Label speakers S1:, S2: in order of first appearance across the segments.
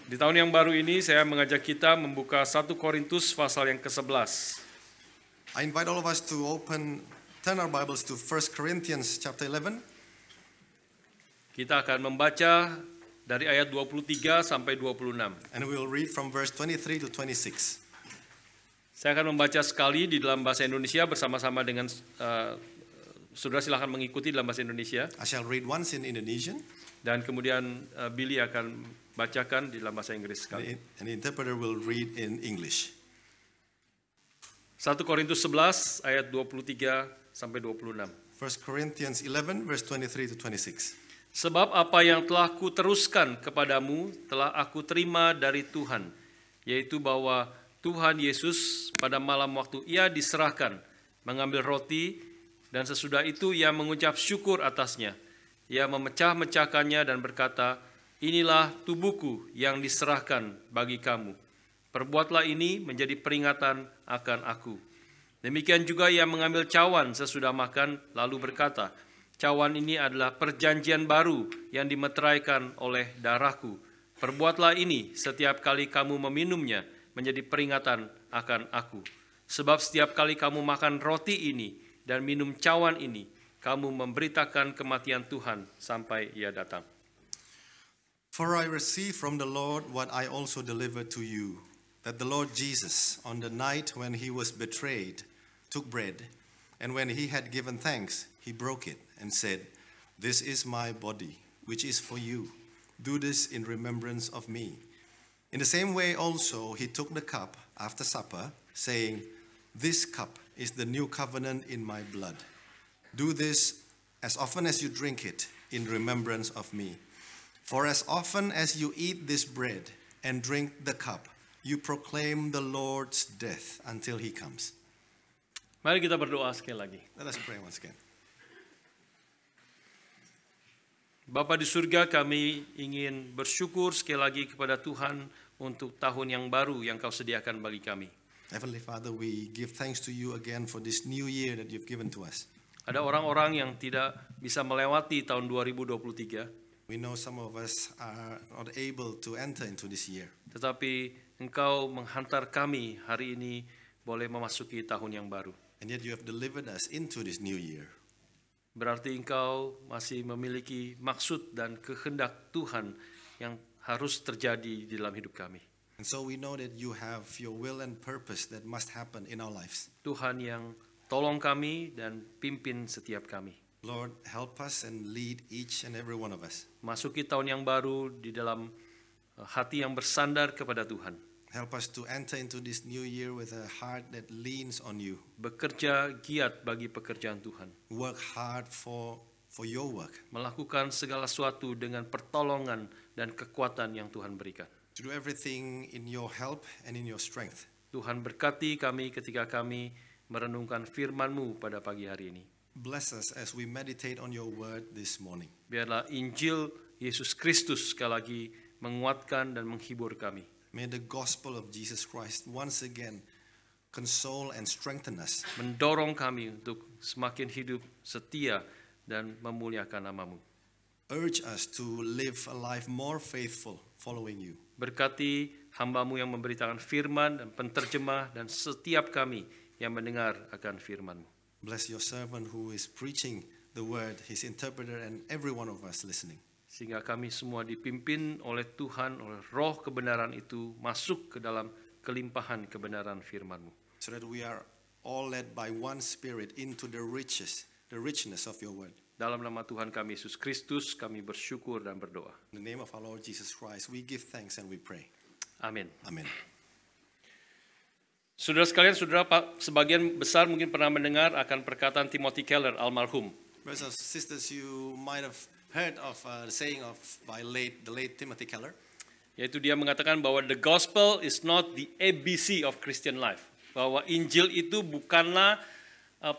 S1: Di tahun yang baru ini saya mengajak kita membuka 1 Korintus pasal yang ke-11.
S2: I invite all of us to turn our Bibles to 1 Corinthians chapter 11.
S1: Kita akan membaca dari ayat 23 sampai 26.
S2: And we will read from verse 23 to 26.
S1: Saya akan membaca sekali di dalam bahasa Indonesia bersama-sama dengan saudara, silahkan mengikuti dalam bahasa Indonesia.
S2: I shall read once in Indonesian.
S1: Dan kemudian Billy akan bacakan di dalam bahasa Inggris sekali.
S2: And the interpreter will read in English.
S1: 1 Korintus 11 ayat 23 sampai 26.
S2: 1 Corinthians 11 verse 23 to 26.
S1: Sebab apa yang telah kuteruskan kepadamu telah aku terima dari Tuhan, yaitu bahwa Tuhan Yesus pada malam waktu ia diserahkan mengambil roti, dan sesudah itu ia mengucap syukur atasnya. Ia memecah-mecahkannya dan berkata, "Inilah tubuhku yang diserahkan bagi kamu. Perbuatlah ini menjadi peringatan akan aku." Demikian juga ia mengambil cawan sesudah makan, lalu berkata, "Cawan ini adalah perjanjian baru yang dimeteraikan oleh darahku. Perbuatlah ini setiap kali kamu meminumnya menjadi peringatan akan aku. Sebab setiap kali kamu makan roti ini dan minum cawan ini, kamu memberitakan kematian Tuhan sampai ia datang."
S2: For I received from the Lord what I also delivered to you, that the Lord Jesus, on the night when he was betrayed, took bread, and when he had given thanks, he broke it and said, "This is my body, which is for you. Do this in remembrance of me." In the same way also he took the cup after supper, saying, "This cup is the new covenant in my blood. Do this as often as you drink it in remembrance of me. For as often as you eat this bread and drink the cup, you proclaim the Lord's death until he comes."
S1: Mari kita berdoa sekali lagi.
S2: Let us pray once again.
S1: Bapa di surga, kami ingin bersyukur sekali lagi kepada Tuhan untuk tahun yang baru yang Kau sediakan bagi kami.
S2: Heavenly Father, we give thanks to you again for this new year that you've given to us.
S1: Ada orang-orang yang tidak bisa melewati tahun 2023,
S2: We know some of us are not able to enter into this year.
S1: tetapi Engkau menghantar kami hari ini boleh memasuki tahun yang baru.
S2: And yet you have delivered us into this new year.
S1: Berarti Engkau masih memiliki maksud dan kehendak Tuhan yang harus terjadi di dalam hidup kami.
S2: And so we know that you have your will and purpose that must happen in our lives.
S1: Tuhan yang tolong kami dan pimpin setiap kami.
S2: Lord, help us and lead each and every one of us.
S1: Masuki tahun yang baru di dalam hati yang bersandar kepada Tuhan.
S2: Help us to enter into this new year with a heart that leans on you.
S1: Bekerja giat bagi pekerjaan Tuhan.
S2: Work hard for your work.
S1: Melakukan segala sesuatu dengan pertolongan dan kekuatan yang Tuhan berikan.
S2: To do everything in your help and in your strength.
S1: Tuhan berkati kami ketika kami merenungkan firman-Mu pada pagi hari ini.
S2: Bless us as we meditate on your word this morning.
S1: Biarlah Injil Yesus Kristus sekali lagi menguatkan dan menghibur kami.
S2: May the gospel of Jesus Christ once again console and strengthen us.
S1: Mendorong kami untuk semakin hidup setia dan memuliakan nama-Mu.
S2: Urge us to live a life more faithful following you.
S1: Berkati hamba-Mu yang memberitakan firman dan penterjemah dan setiap kami yang mendengar akan firman-Mu.
S2: Bless your servant who is preaching the word, his interpreter, and every one of us listening.
S1: Sehingga kami semua dipimpin oleh Tuhan, oleh roh kebenaran itu masuk ke dalam kelimpahan kebenaran firman-Mu.
S2: So that we are all led by one spirit into the richness of your word.
S1: Dalam nama Tuhan kami Yesus Kristus, kami bersyukur dan berdoa.
S2: In the name of our Lord Jesus Christ, we give thanks and we pray.
S1: Amin.
S2: Amen.
S1: Saudara sekalian, sebagian besar mungkin pernah mendengar akan perkataan Timothy Keller almarhum.
S2: Brothers and sisters, you might have heard of the saying by the late Timothy Keller.
S1: Yaitu dia mengatakan bahwa the gospel is not the ABC of Christian life. Bahwa Injil itu bukanlah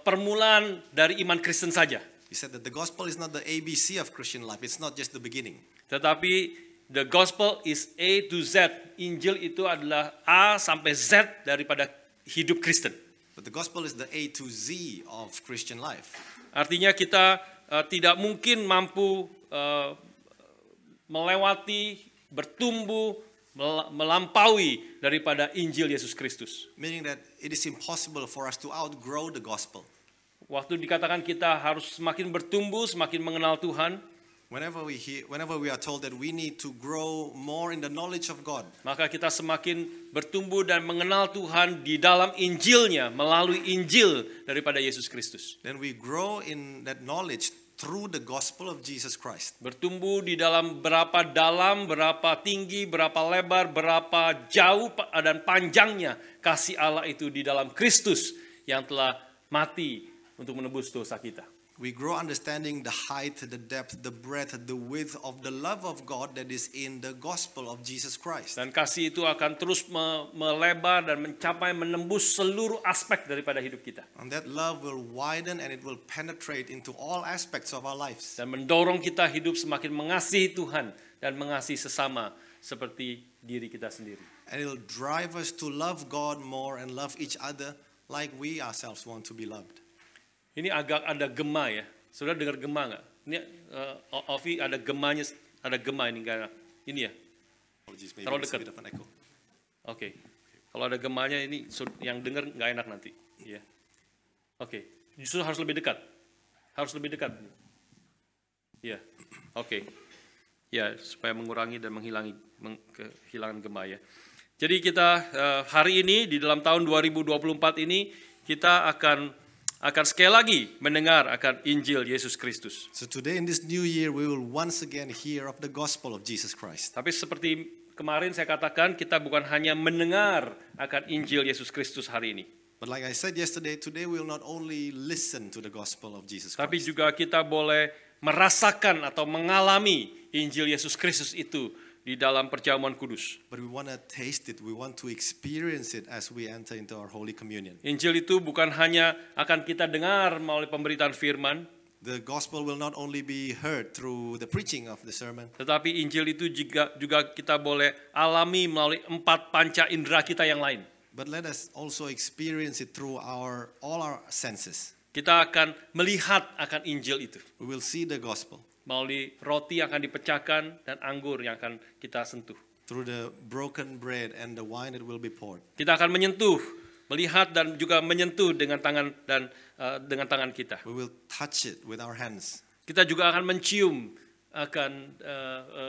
S1: permulaan dari iman Kristen saja.
S2: He said that the gospel is not the ABC of Christian life. It's not just the beginning.
S1: Tetapi the gospel is A to Z. Injil itu adalah A sampai Z daripada hidup Kristen.
S2: But the gospel is the A to Z of Christian life.
S1: Artinya kita tidak mungkin mampu melewati, bertumbuh, melampaui daripada Injil Yesus Kristus.
S2: Meaning that it is impossible for us to outgrow the gospel.
S1: Waktu dikatakan kita harus semakin bertumbuh, semakin mengenal Tuhan,
S2: Whenever we are told that we need to grow more in the knowledge of God,
S1: maka kita semakin bertumbuh dan mengenal Tuhan di dalam Injilnya, melalui Injil daripada Yesus Kristus.
S2: then we grow in that knowledge through the gospel of Jesus Christ.
S1: Bertumbuh di dalam berapa dalam, berapa tinggi, berapa lebar, berapa jauh dan panjangnya kasih Allah itu di dalam Kristus yang telah mati untuk menebus dosa kita.
S2: We grow understanding the height, the depth, the breadth, the width of the love of God that is in the gospel of Jesus Christ.
S1: Dan kasih itu akan terus melebar dan mencapai menembus seluruh aspek daripada hidup kita.
S2: And that love will widen and it will penetrate into all aspects of our lives.
S1: Dan mendorong kita hidup semakin mengasihi Tuhan dan mengasihi sesama seperti diri kita sendiri.
S2: And it will drive us to love God more and love each other like we ourselves want to be loved.
S1: Ini agak ada gema ya. Saudara dengar gema nggak? Ini Ovi ada gemanya, ada gema ini nggak enak. Ini ya.
S2: Apologies, maybe
S1: Terlalu
S2: it's a
S1: dekat.
S2: bit of an echo.
S1: Oke. Kalau ada gemanya ini yang dengar nggak enak nanti. Ya. Oke. Justru harus lebih dekat. Harus lebih dekat. Ya. Oke. Ya, supaya mengurangi dan kehilangan gema ya. Jadi kita hari ini di dalam tahun 2024 ini kita akan sekali lagi mendengar akan Injil Yesus Kristus.
S2: So today in this new year we will once again hear of the gospel of Jesus Christ.
S1: Tapi seperti kemarin saya katakan, kita bukan hanya mendengar akan Injil Yesus Kristus hari ini.
S2: But like I said yesterday, today we will not only listen to the gospel of Jesus
S1: Tapi
S2: Christ,
S1: juga kita boleh merasakan atau mengalami Injil Yesus Kristus itu di dalam perjamuan kudus.
S2: but we want to taste it, we want to experience it as we enter into our Holy Communion.
S1: Injil itu bukan hanya akan kita dengar melalui pemberitaan firman,
S2: The gospel will not only be heard through the preaching of the sermon,
S1: tetapi Injil itu juga kita boleh alami melalui 4 panca indera kita yang lain.
S2: but let us also experience it through all our senses.
S1: Kita akan melihat akan Injil itu
S2: We will see the gospel
S1: melalui roti yang akan dipecahkan dan anggur yang akan kita sentuh.
S2: through the broken bread and the wine that will be poured.
S1: Kita akan menyentuh, melihat dan juga menyentuh dengan tangan dan dengan tangan kita.
S2: We will touch it with our hands.
S1: Kita juga akan mencium akan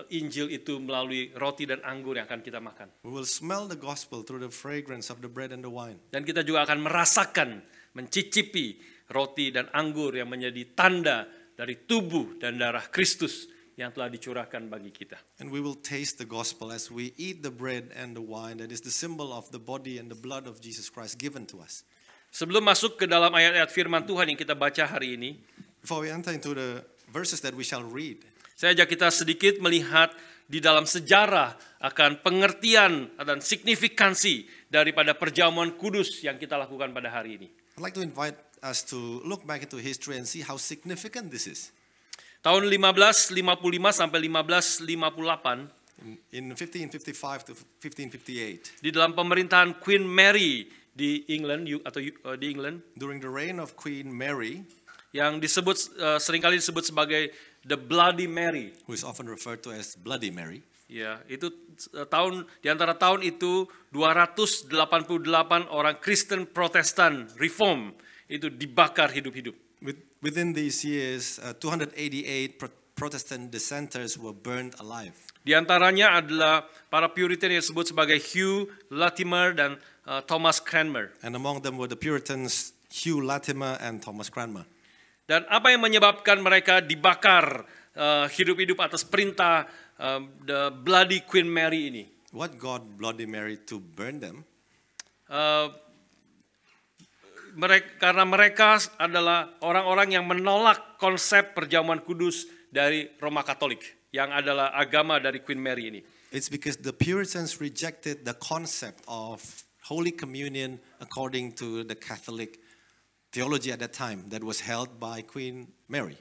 S1: Injil itu melalui roti dan anggur yang akan kita makan.
S2: We will smell the gospel through the fragrance of the bread and the wine.
S1: Dan kita juga akan merasakan, mencicipi roti dan anggur yang menjadi tanda dari tubuh dan darah Kristus yang telah dicurahkan bagi kita.
S2: And we will taste the gospel as we eat the bread and the wine that is the symbol of the body and the blood of Jesus Christ given to us.
S1: Sebelum masuk ke dalam ayat-ayat firman Tuhan yang kita baca hari ini,
S2: Before we enter into the verses that we shall read,
S1: saya ajak kita sedikit melihat di dalam sejarah akan pengertian dan signifikansi daripada perjamuan kudus yang kita lakukan pada hari ini.
S2: I'd like to invite us to look back into history and see how significant this is.
S1: Tahun 1555 sampai 1558
S2: In 1555 to 1558,
S1: di dalam pemerintahan Queen Mary di England di England
S2: during the reign of Queen Mary,
S1: yang seringkali disebut sebagai the Bloody Mary.
S2: who is often referred to as Bloody Mary,
S1: Ya, itu di antara tahun itu 288 orang Kristen Protestan Reform itu dibakar hidup-hidup.
S2: within these years, 288 Protestant dissenters were burned alive.
S1: Di antaranya adalah para Puritan yang disebut sebagai Hugh Latimer dan Thomas Cranmer.
S2: And among them were the Puritans Hugh Latimer and Thomas Cranmer.
S1: Dan apa yang menyebabkan mereka dibakar hidup-hidup atas perintah the Bloody Queen Mary ini?
S2: What got Bloody Mary to burn them?
S1: Karena mereka adalah orang-orang yang menolak konsep perjamuan kudus dari Roma Katolik, yang adalah agama dari Queen Mary ini.
S2: It's because the Puritans rejected the concept of Holy Communion according to the Catholic theology at that time that was held by Queen Mary.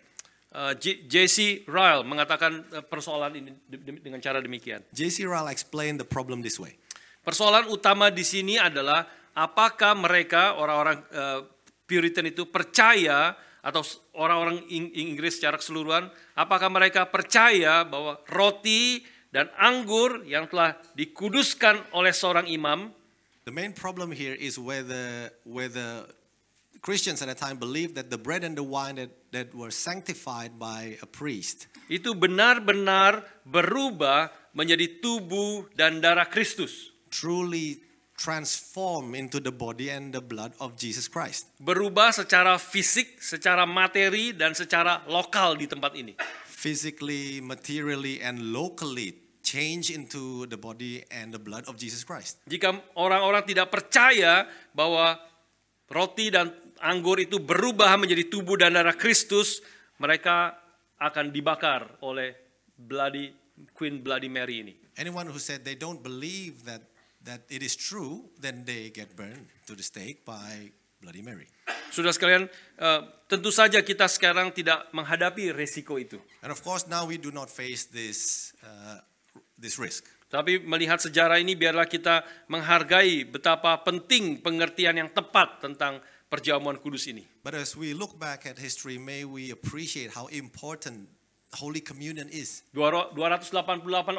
S1: J.C. Ryle mengatakan persoalan ini dengan cara demikian.
S2: J.C. Ryle explained the problem this way.
S1: Persoalan utama di sini adalah apakah mereka orang-orang Puritan itu percaya, atau orang-orang Inggris secara keseluruhan, apakah mereka percaya bahwa roti dan anggur yang telah dikuduskan oleh seorang imam.
S2: The main problem here is whether Christians at that time believed that the bread and the wine that were sanctified by a priest
S1: Itu benar-benar berubah menjadi tubuh dan darah Kristus.
S2: truly transform into the body and the blood of Jesus Christ.
S1: Berubah secara fisik, secara materi, dan secara lokal di tempat ini.
S2: Physically, materially, and locally change into the body and the blood of Jesus Christ.
S1: Jika orang-orang tidak percaya bahwa roti dan anggur itu berubah menjadi tubuh dan darah Kristus, mereka akan dibakar oleh Queen Bloody Mary ini.
S2: Anyone who said they don't believe that it is true, then they get burned to the stake by Bloody Mary.
S1: Saudara sekalian, tentu saja kita sekarang tidak menghadapi resiko itu.
S2: And of course, now we do not face this risk.
S1: Tapi melihat sejarah ini, biarlah kita menghargai betapa penting pengertian yang tepat tentang perjamuan kudus ini.
S2: But as we look back at history, may we appreciate how important Holy Communion is.
S1: 288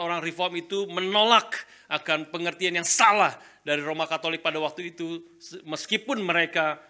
S1: orang reform itu menolak akan pengertian yang salah dari Roma Katolik pada waktu itu, meskipun mereka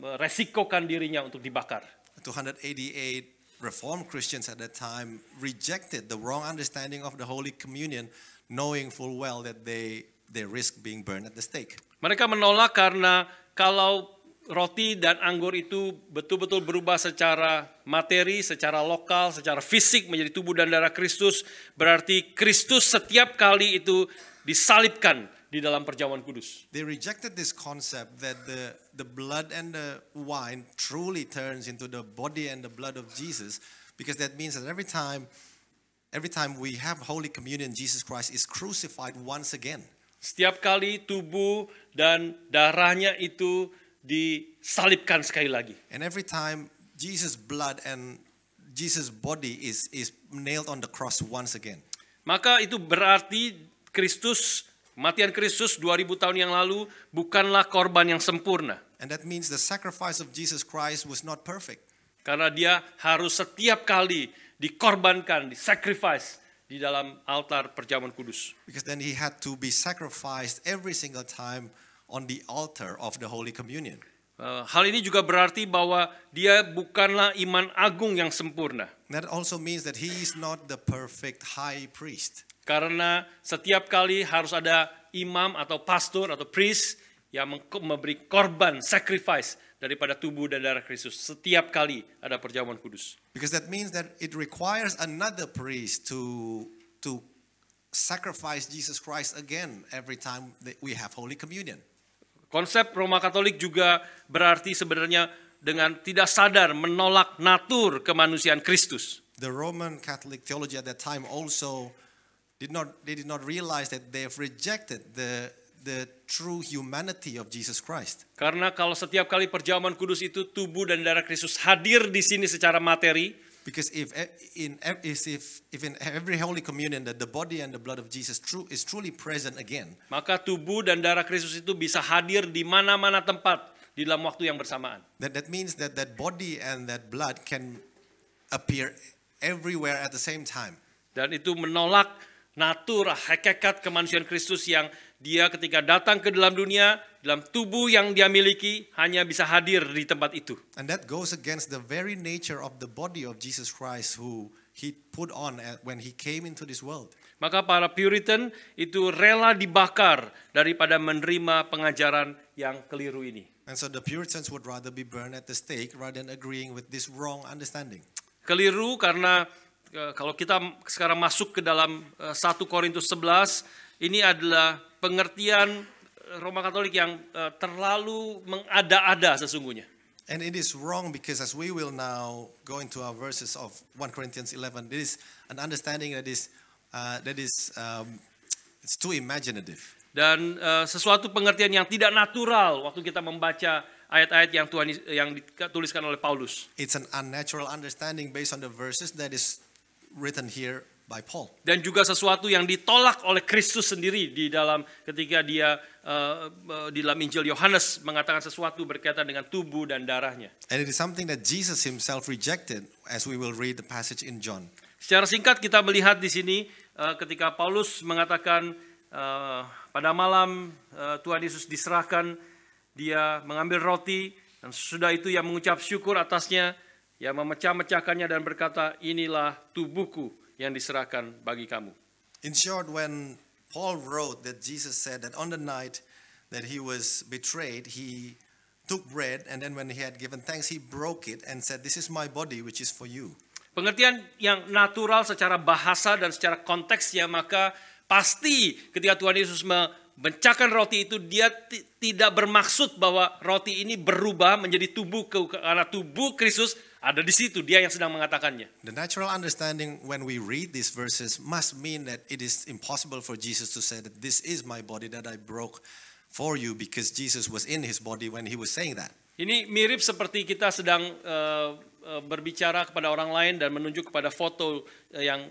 S1: meresikokan dirinya untuk dibakar.
S2: 288 Reformed Christians at that time rejected the wrong understanding of the Holy Communion, knowing full well that they risk being burned at the stake.
S1: Mereka menolak karena kalau roti dan anggur itu betul-betul berubah secara materi, secara lokal, secara fisik menjadi tubuh dan darah Kristus, berarti Kristus setiap kali itu disalibkan di dalam perjamuan kudus.
S2: They rejected this concept that the blood and the wine truly turns into the body and the blood of Jesus, because that means that every time we have Holy Communion, Jesus Christ is crucified once again.
S1: Setiap kali tubuh dan darahnya itu disalibkan sekali lagi.
S2: And every time Jesus' blood and Jesus' body is nailed on the cross once again.
S1: Maka itu berarti kematian Kristus 2000 tahun yang lalu bukanlah korban yang sempurna.
S2: And that means the sacrifice of Jesus Christ was not perfect.
S1: Karena dia harus setiap kali dikorbankan, disacrifice di dalam altar perjamuan kudus.
S2: Because then he had to be sacrificed every single time on the altar of the Holy Communion.
S1: Hal ini juga berarti bahwa dia bukanlah iman agung yang sempurna.
S2: That also means that he is not the perfect high priest.
S1: Karena setiap kali harus ada imam atau pastor atau priest yang memberi korban, sacrifice daripada tubuh dan darah Kristus. Setiap kali ada perjamuan kudus.
S2: Because that means that it requires another priest to sacrifice Jesus Christ again every time that we have Holy Communion.
S1: Konsep Roma Katolik juga berarti sebenarnya dengan tidak sadar menolak natur kemanusiaan Kristus.
S2: The Roman Catholic theology at that time also did not realize that they have rejected the true humanity of Jesus Christ.
S1: Karena kalau setiap kali perjamuan kudus itu tubuh dan darah Kristus hadir di sini secara materi,
S2: because if in every Holy Communion that the body and the blood of Jesus is truly present again,
S1: maka tubuh dan darah Kristus itu bisa hadir di mana-mana tempat di dalam waktu yang bersamaan.
S2: That means that body and that blood can appear everywhere at the same time.
S1: Dan itu menolak natur hakikat kemanusiaan Kristus yang dia ketika datang ke dalam dunia, dalam tubuh yang dia miliki, hanya bisa hadir di tempat itu.
S2: And that goes against the very nature of the body of Jesus Christ who he put on when he came into this world.
S1: Maka para Puritan itu rela dibakar daripada menerima pengajaran yang keliru ini.
S2: And so the Puritans would rather be burned at the stake rather than agreeing with this wrong understanding.
S1: Keliru karena kalau kita sekarang masuk ke dalam 1 Korintus 11, ini adalah pengertian Roma Katolik yang terlalu mengada-ada sesungguhnya.
S2: And it is wrong because as we will now go into our verses of 1 Corinthians 11, it is an understanding that is it's too imaginative.
S1: Dan sesuatu pengertian yang tidak natural waktu kita membaca ayat-ayat yang dituliskan oleh Paulus.
S2: It's an unnatural understanding based on the verses that is written here by Paul.
S1: Dan juga sesuatu yang ditolak oleh Kristus sendiri di dalam ketika dia di dalam Injil Yohanes mengatakan sesuatu berkaitan dengan tubuh dan darahnya.
S2: And it is something that Jesus himself rejected, as we will read the passage in John.
S1: Secara singkat kita melihat di sini ketika Paulus mengatakan pada malam Tuhan Yesus diserahkan, dia mengambil roti dan sesudah itu ia mengucap syukur atasnya, ia memecah-mecahkannya dan berkata, inilah tubuhku yang diserahkan bagi kamu.
S2: In short, when Paul wrote that Jesus said that on the night that he was betrayed, he took bread, and then when he had given thanks, he broke it and said, this is my body which is for you.
S1: Pengertian yang natural secara bahasa dan secara konteksnya, maka pasti ketika Tuhan Yesus memecahkan roti itu, dia tidak bermaksud bahwa roti ini berubah menjadi tubuh, karena tubuh Kristus ada di situ, dia yang sedang mengatakannya.
S2: The natural understanding when we read these verses must mean that it is impossible for Jesus to say that this is my body that I broke for you, because Jesus was in his body when he was saying that.
S1: Ini mirip seperti kita sedang berbicara kepada orang lain dan menunjuk kepada foto yang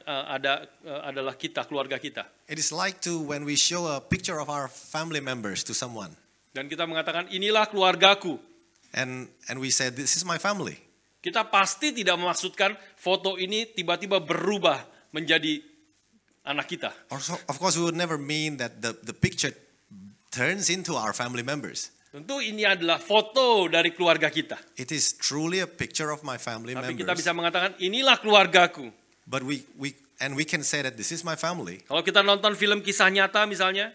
S1: adalah kita, keluarga kita.
S2: It is like to when we show a picture of our family members to someone.
S1: Dan kita mengatakan inilah keluargaku.
S2: And we say this is my family.
S1: Kita pasti tidak memaksudkan foto ini tiba-tiba berubah menjadi anak kita.
S2: Also, of course, we would never mean that the picture turns into our family members.
S1: Tentu ini adalah foto dari keluarga kita.
S2: It is truly a picture of my family
S1: Tapi
S2: members.
S1: kita bisa mengatakan inilah keluargaku.
S2: But we can say that this is my family.
S1: Kalau kita nonton film kisah nyata misalnya,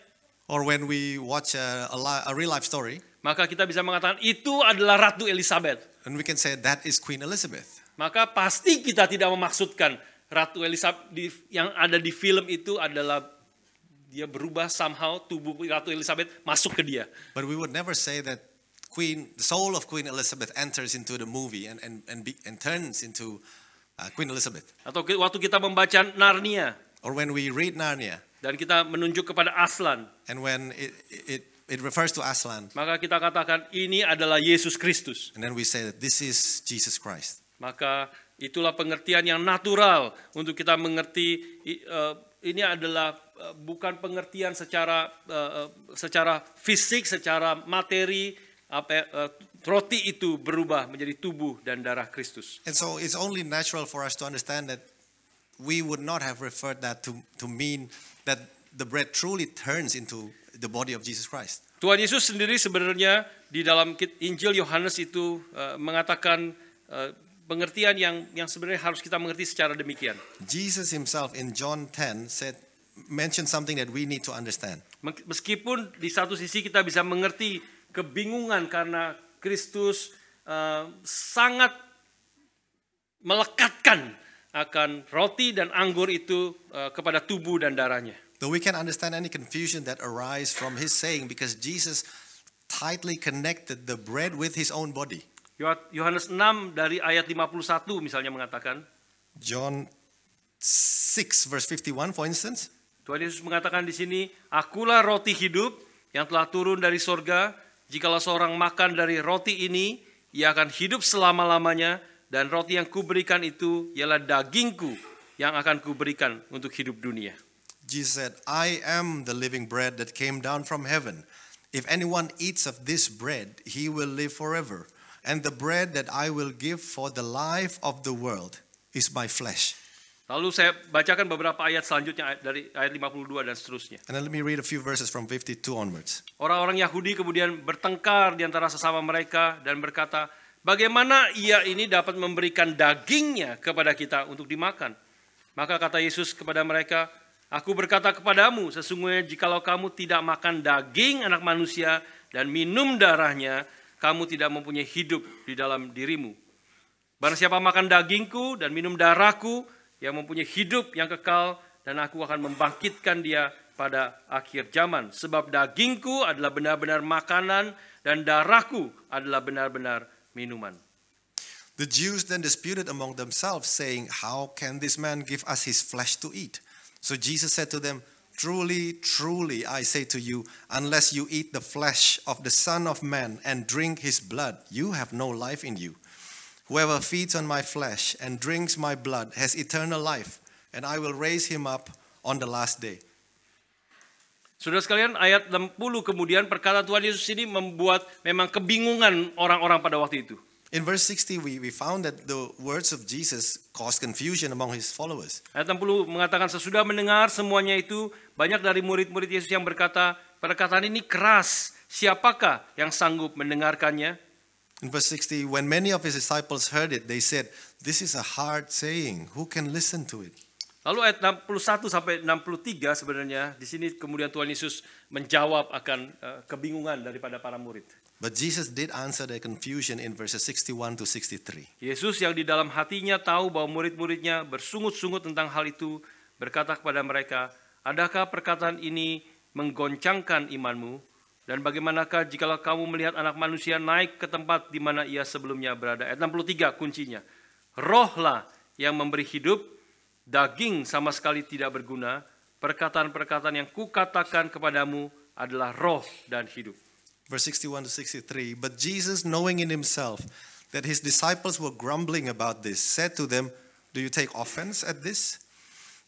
S2: Or when we watch a real life story,
S1: maka kita bisa mengatakan itu adalah Ratu Elizabeth.
S2: and we can say that is Queen Elizabeth.
S1: Maka pasti kita tidak memaksudkan Ratu Elizabeth yang ada di film itu adalah dia berubah somehow, tubuh Ratu Elizabeth masuk ke dia.
S2: But we would never say that the soul of Queen Elizabeth enters into the movie and turns into Queen Elizabeth.
S1: Atau waktu kita membaca Narnia
S2: Or when we read Narnia,
S1: dan kita menunjuk kepada Aslan,
S2: and when it refers to Aslan,
S1: maka kita katakan ini adalah Yesus Kristus.
S2: and then we say that this is Jesus Christ.
S1: Maka itulah pengertian yang natural untuk kita mengerti ini adalah bukan pengertian secara fisik, secara materi, roti itu berubah menjadi tubuh dan darah Kristus.
S2: And so it's only natural for us to understand that we would not have referred that to mean that the bread truly turns into the body of Jesus Christ.
S1: Tuhan Yesus sendiri sebenarnya di dalam Injil Yohanes itu mengatakan pengertian yang sebenarnya harus kita mengerti secara demikian.
S2: Jesus himself in John 10 mentioned something that we need to understand.
S1: Meskipun di satu sisi kita bisa mengerti kebingungan karena Kristus sangat melekatkan akan roti dan anggur itu kepada tubuh dan darahnya.
S2: Though we can understand any confusion that arise from his saying, because Jesus tightly connected the bread with his own body.
S1: Yohanes 6 dari ayat 51 misalnya mengatakan,
S2: John 6 verse 51 for instance,
S1: Tuhan Yesus mengatakan di sini, akulah roti hidup yang telah turun dari sorga. Jikalau seorang makan dari roti ini, ia akan hidup selama-lamanya. Dan roti yang kuberikan itu ialah dagingku yang akan kuberikan untuk hidup dunia.
S2: Jesus said, I am the living bread that came down from heaven. If anyone eats of this bread, he will live forever. And the bread that I will give for the life of the world is my flesh.
S1: Lalu saya bacakan beberapa ayat selanjutnya dari ayat 52 dan seterusnya.
S2: And then let me read a few verses from 52 onwards.
S1: Orang-orang Yahudi kemudian bertengkar di antara sesama mereka dan berkata, bagaimana ia ini dapat memberikan dagingnya kepada kita untuk dimakan? Maka kata Yesus kepada mereka, aku berkata kepadamu, sesungguhnya jikalau kamu tidak makan daging anak manusia dan minum darahnya, kamu tidak mempunyai hidup di dalam dirimu. Barang siapa makan dagingku dan minum darahku, yang mempunyai hidup yang kekal, dan aku akan membangkitkan dia pada akhir zaman. Sebab dagingku adalah benar-benar makanan, dan darahku adalah benar-benar minuman.
S2: The Jews then disputed among themselves, saying, how can this man give us his flesh to eat? So Jesus said to them, truly, truly, I say to you, unless you eat the flesh of the Son of Man and drink his blood, you have no life in you. Whoever feeds on my flesh and drinks my blood has eternal life, and I will raise him up on the last day.
S1: Saudara sekalian, ayat 60 kemudian perkataan Tuhan Yesus ini membuat memang kebingungan orang-orang pada waktu itu.
S2: In verse 60, we found that the words of Jesus caused confusion among his followers.
S1: Ayat 60 mengatakan sesudah mendengar semuanya itu, banyak dari murid-murid Yesus yang berkata, perkataan ini keras, siapakah yang sanggup mendengarkannya?
S2: In verse 60, when many of his disciples heard it, they said, "This is a hard saying. Who can listen to it?"
S1: Lalu ayat 61 sampai 63 sebenarnya di sini kemudian Tuhan Yesus menjawab akan kebingungan daripada para murid.
S2: But Jesus did answer their confusion in verses 61 to 63.
S1: Yesus yang di dalam hatinya tahu bahwa murid-muridnya bersungut-sungut tentang hal itu, berkata kepada mereka, adakah perkataan ini menggoncangkan imanmu? Dan bagaimanakah jikalau kamu melihat anak manusia naik ke tempat di mana ia sebelumnya berada? Ayat 63 kuncinya. Rohlah yang memberi hidup, daging sama sekali tidak berguna. Perkataan-perkataan yang kukatakan kepadamu adalah roh dan hidup.
S2: Verse 61 to 63, but Jesus, knowing in himself that his disciples were grumbling about this, said to them, do you take offense at this?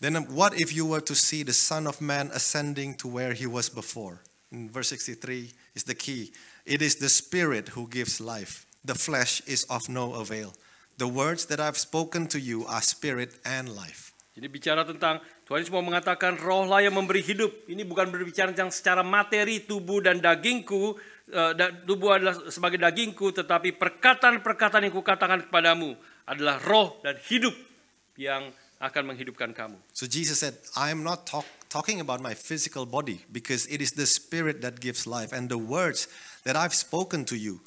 S2: Then what if you were to see the Son of Man ascending to where he was before? In verse 63 is the key. It is the Spirit who gives life. The flesh is of no avail. The words that I've spoken to you are spirit and life.
S1: Jadi bicara tentang Tuhan Yesus mau mengatakan rohlah yang memberi hidup. Ini bukan berbicara tentang secara materi tubuh dan dagingku, tubuh adalah sebagai dagingku, tetapi perkataan-perkataan yang kukatakan kepadamu adalah roh dan hidup yang akan menghidupkan kamu.
S2: So Jesus said, I am not talking about my physical body because it is the Spirit that gives life, and the words that I've spoken to you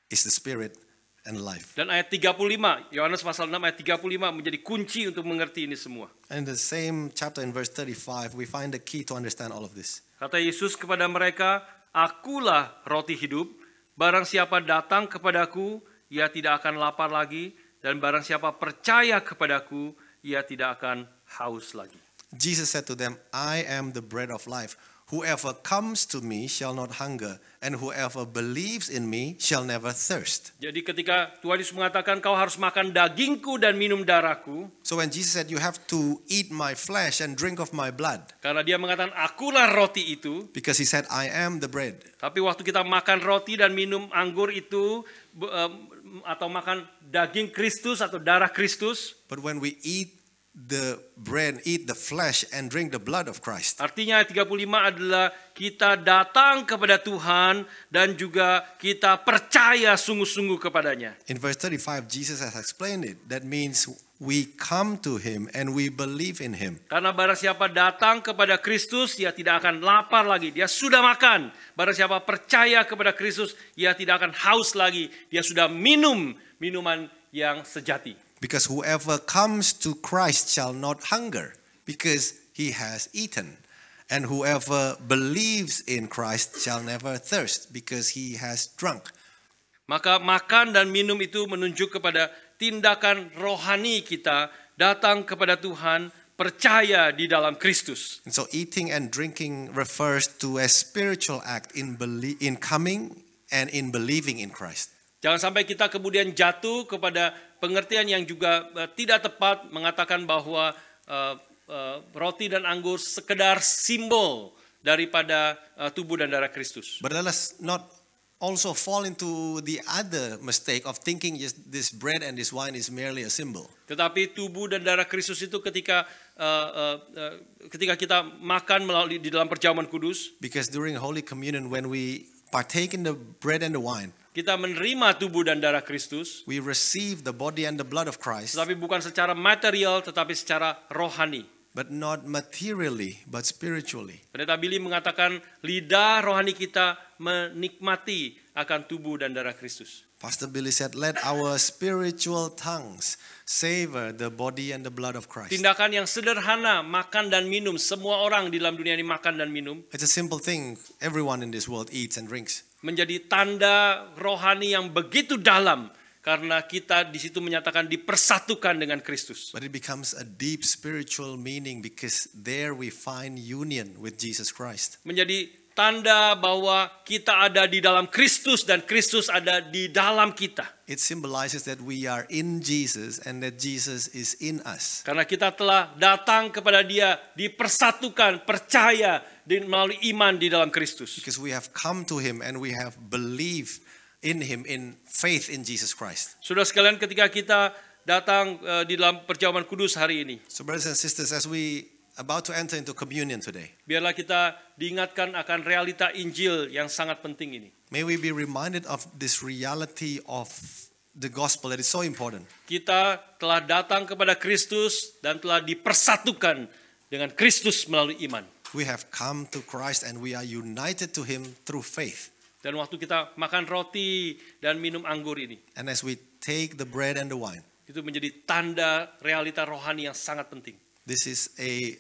S2: is the Spirit and life.
S1: Dan ayat 35, Yohanes pasal 6 ayat 35 menjadi kunci untuk mengerti ini semua.
S2: And the same chapter in verse 35, we find the key to understand all of this.
S1: Kata Yesus kepada mereka, akulah roti hidup, barang siapa datang kepadaku, ia tidak akan lapar lagi, dan barang siapa percaya kepadaku, ia tidak akan haus lagi.
S2: Jesus said to them, I am the bread of life. Whoever comes to me shall not hunger, and whoever believes in me shall never thirst.
S1: Jadi ketika Tuhan Yesus mengatakan kau harus makan dagingku dan minum darahku,
S2: So when Jesus said you have to eat my flesh and drink of my blood,
S1: karena dia mengatakan akulah roti itu,
S2: because he said I am the bread.
S1: tapi waktu kita makan roti dan minum anggur itu atau makan daging Kristus atau darah Kristus,
S2: But when we eat the bread, eat the flesh and drink the blood of Christ,
S1: artinya ayat 35 adalah kita datang kepada Tuhan dan juga kita percaya sungguh-sungguh kepadanya.
S2: in verse 35 Jesus has explained it. That means we come to him and we believe in him.
S1: Karena barang siapa datang kepada Kristus, ia tidak akan lapar lagi. Dia sudah makan. Barang siapa percaya kepada Kristus, ia tidak akan haus lagi. Dia sudah minum minuman yang sejati.
S2: Because whoever comes to Christ shall not hunger, because he has eaten. And whoever believes in Christ shall never thirst, because he has drunk.
S1: Maka makan dan minum itu menunjuk kepada tindakan rohani kita datang kepada Tuhan, percaya di dalam Kristus.
S2: And so eating and drinking refers to a spiritual act in coming and in believing in Christ.
S1: Jangan sampai kita kemudian jatuh kepada pengertian yang juga tidak tepat mengatakan bahwa roti dan anggur sekedar simbol daripada tubuh dan darah Kristus.
S2: But let us not also fall into the other mistake of thinking just this bread and this wine is merely a symbol.
S1: Tetapi tubuh dan darah Kristus itu ketika kita makan melalui di dalam perjamuan kudus,
S2: Because during Holy Communion, when we partake in the bread and the wine,
S1: kita menerima tubuh dan darah Kristus,
S2: we receive the body and the blood of Christ,
S1: tetapi bukan secara material, tetapi secara rohani.
S2: but not materially, but spiritually.
S1: Pendeta Billy mengatakan lidah rohani kita menikmati akan tubuh dan darah Kristus.
S2: Pastor Billy said, let our spiritual tongues savor the body and the blood of Christ.
S1: Tindakan yang sederhana, makan dan minum. Semua orang di dalam dunia ini makan dan minum.
S2: It's a simple thing. Everyone in this world eats and drinks.
S1: Menjadi tanda rohani yang begitu dalam. Karena kita di situ menyatakan dipersatukan dengan Kristus.
S2: But it becomes a deep spiritual meaning because there we find union with Jesus Christ.
S1: Menjadi tanda bahwa kita ada di dalam Kristus dan Kristus ada di dalam kita.
S2: It symbolizes that we are in Jesus and that Jesus is in us.
S1: Karena kita telah datang kepada Dia, dipersatukan, percaya melalui iman di dalam Kristus.
S2: Because we have come to Him and we have believed in Him, in faith in Jesus Christ.
S1: Saudara sekalian, ketika kita datang di dalam perjamuan kudus hari ini,
S2: So brothers and sisters, as we about to enter into communion today,
S1: biarlah kita diingatkan akan realita Injil yang sangat penting ini.
S2: may we be reminded of this reality of the gospel that is so important.
S1: Kita telah datang kepada Kristus dan telah dipersatukan dengan Kristus melalui iman.
S2: We have come to Christ and we are united to Him through faith.
S1: Dan waktu kita makan roti dan minum anggur ini,
S2: And as we take the bread and the wine,
S1: itu menjadi tanda realita rohani yang sangat penting.
S2: this is a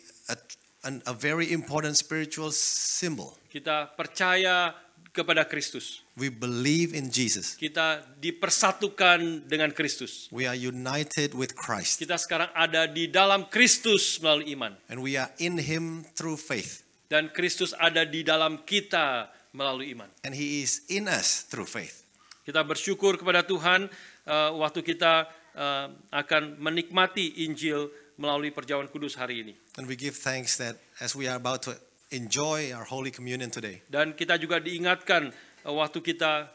S2: very important spiritual symbol.
S1: Kita percaya kepada Kristus.
S2: We believe in Jesus.
S1: Kita dipersatukan dengan Kristus.
S2: We are united with Christ.
S1: Kita sekarang ada di dalam Kristus melalui iman.
S2: And we are in Him through faith.
S1: Dan Kristus ada di dalam kita melalui iman.
S2: And He is in us through faith.
S1: Kita bersyukur kepada Tuhan waktu kita akan menikmati Injil melalui perjamuan kudus hari ini.
S2: And we give thanks that as we are about to enjoy our Holy Communion today,
S1: Dan kita juga diingatkan waktu kita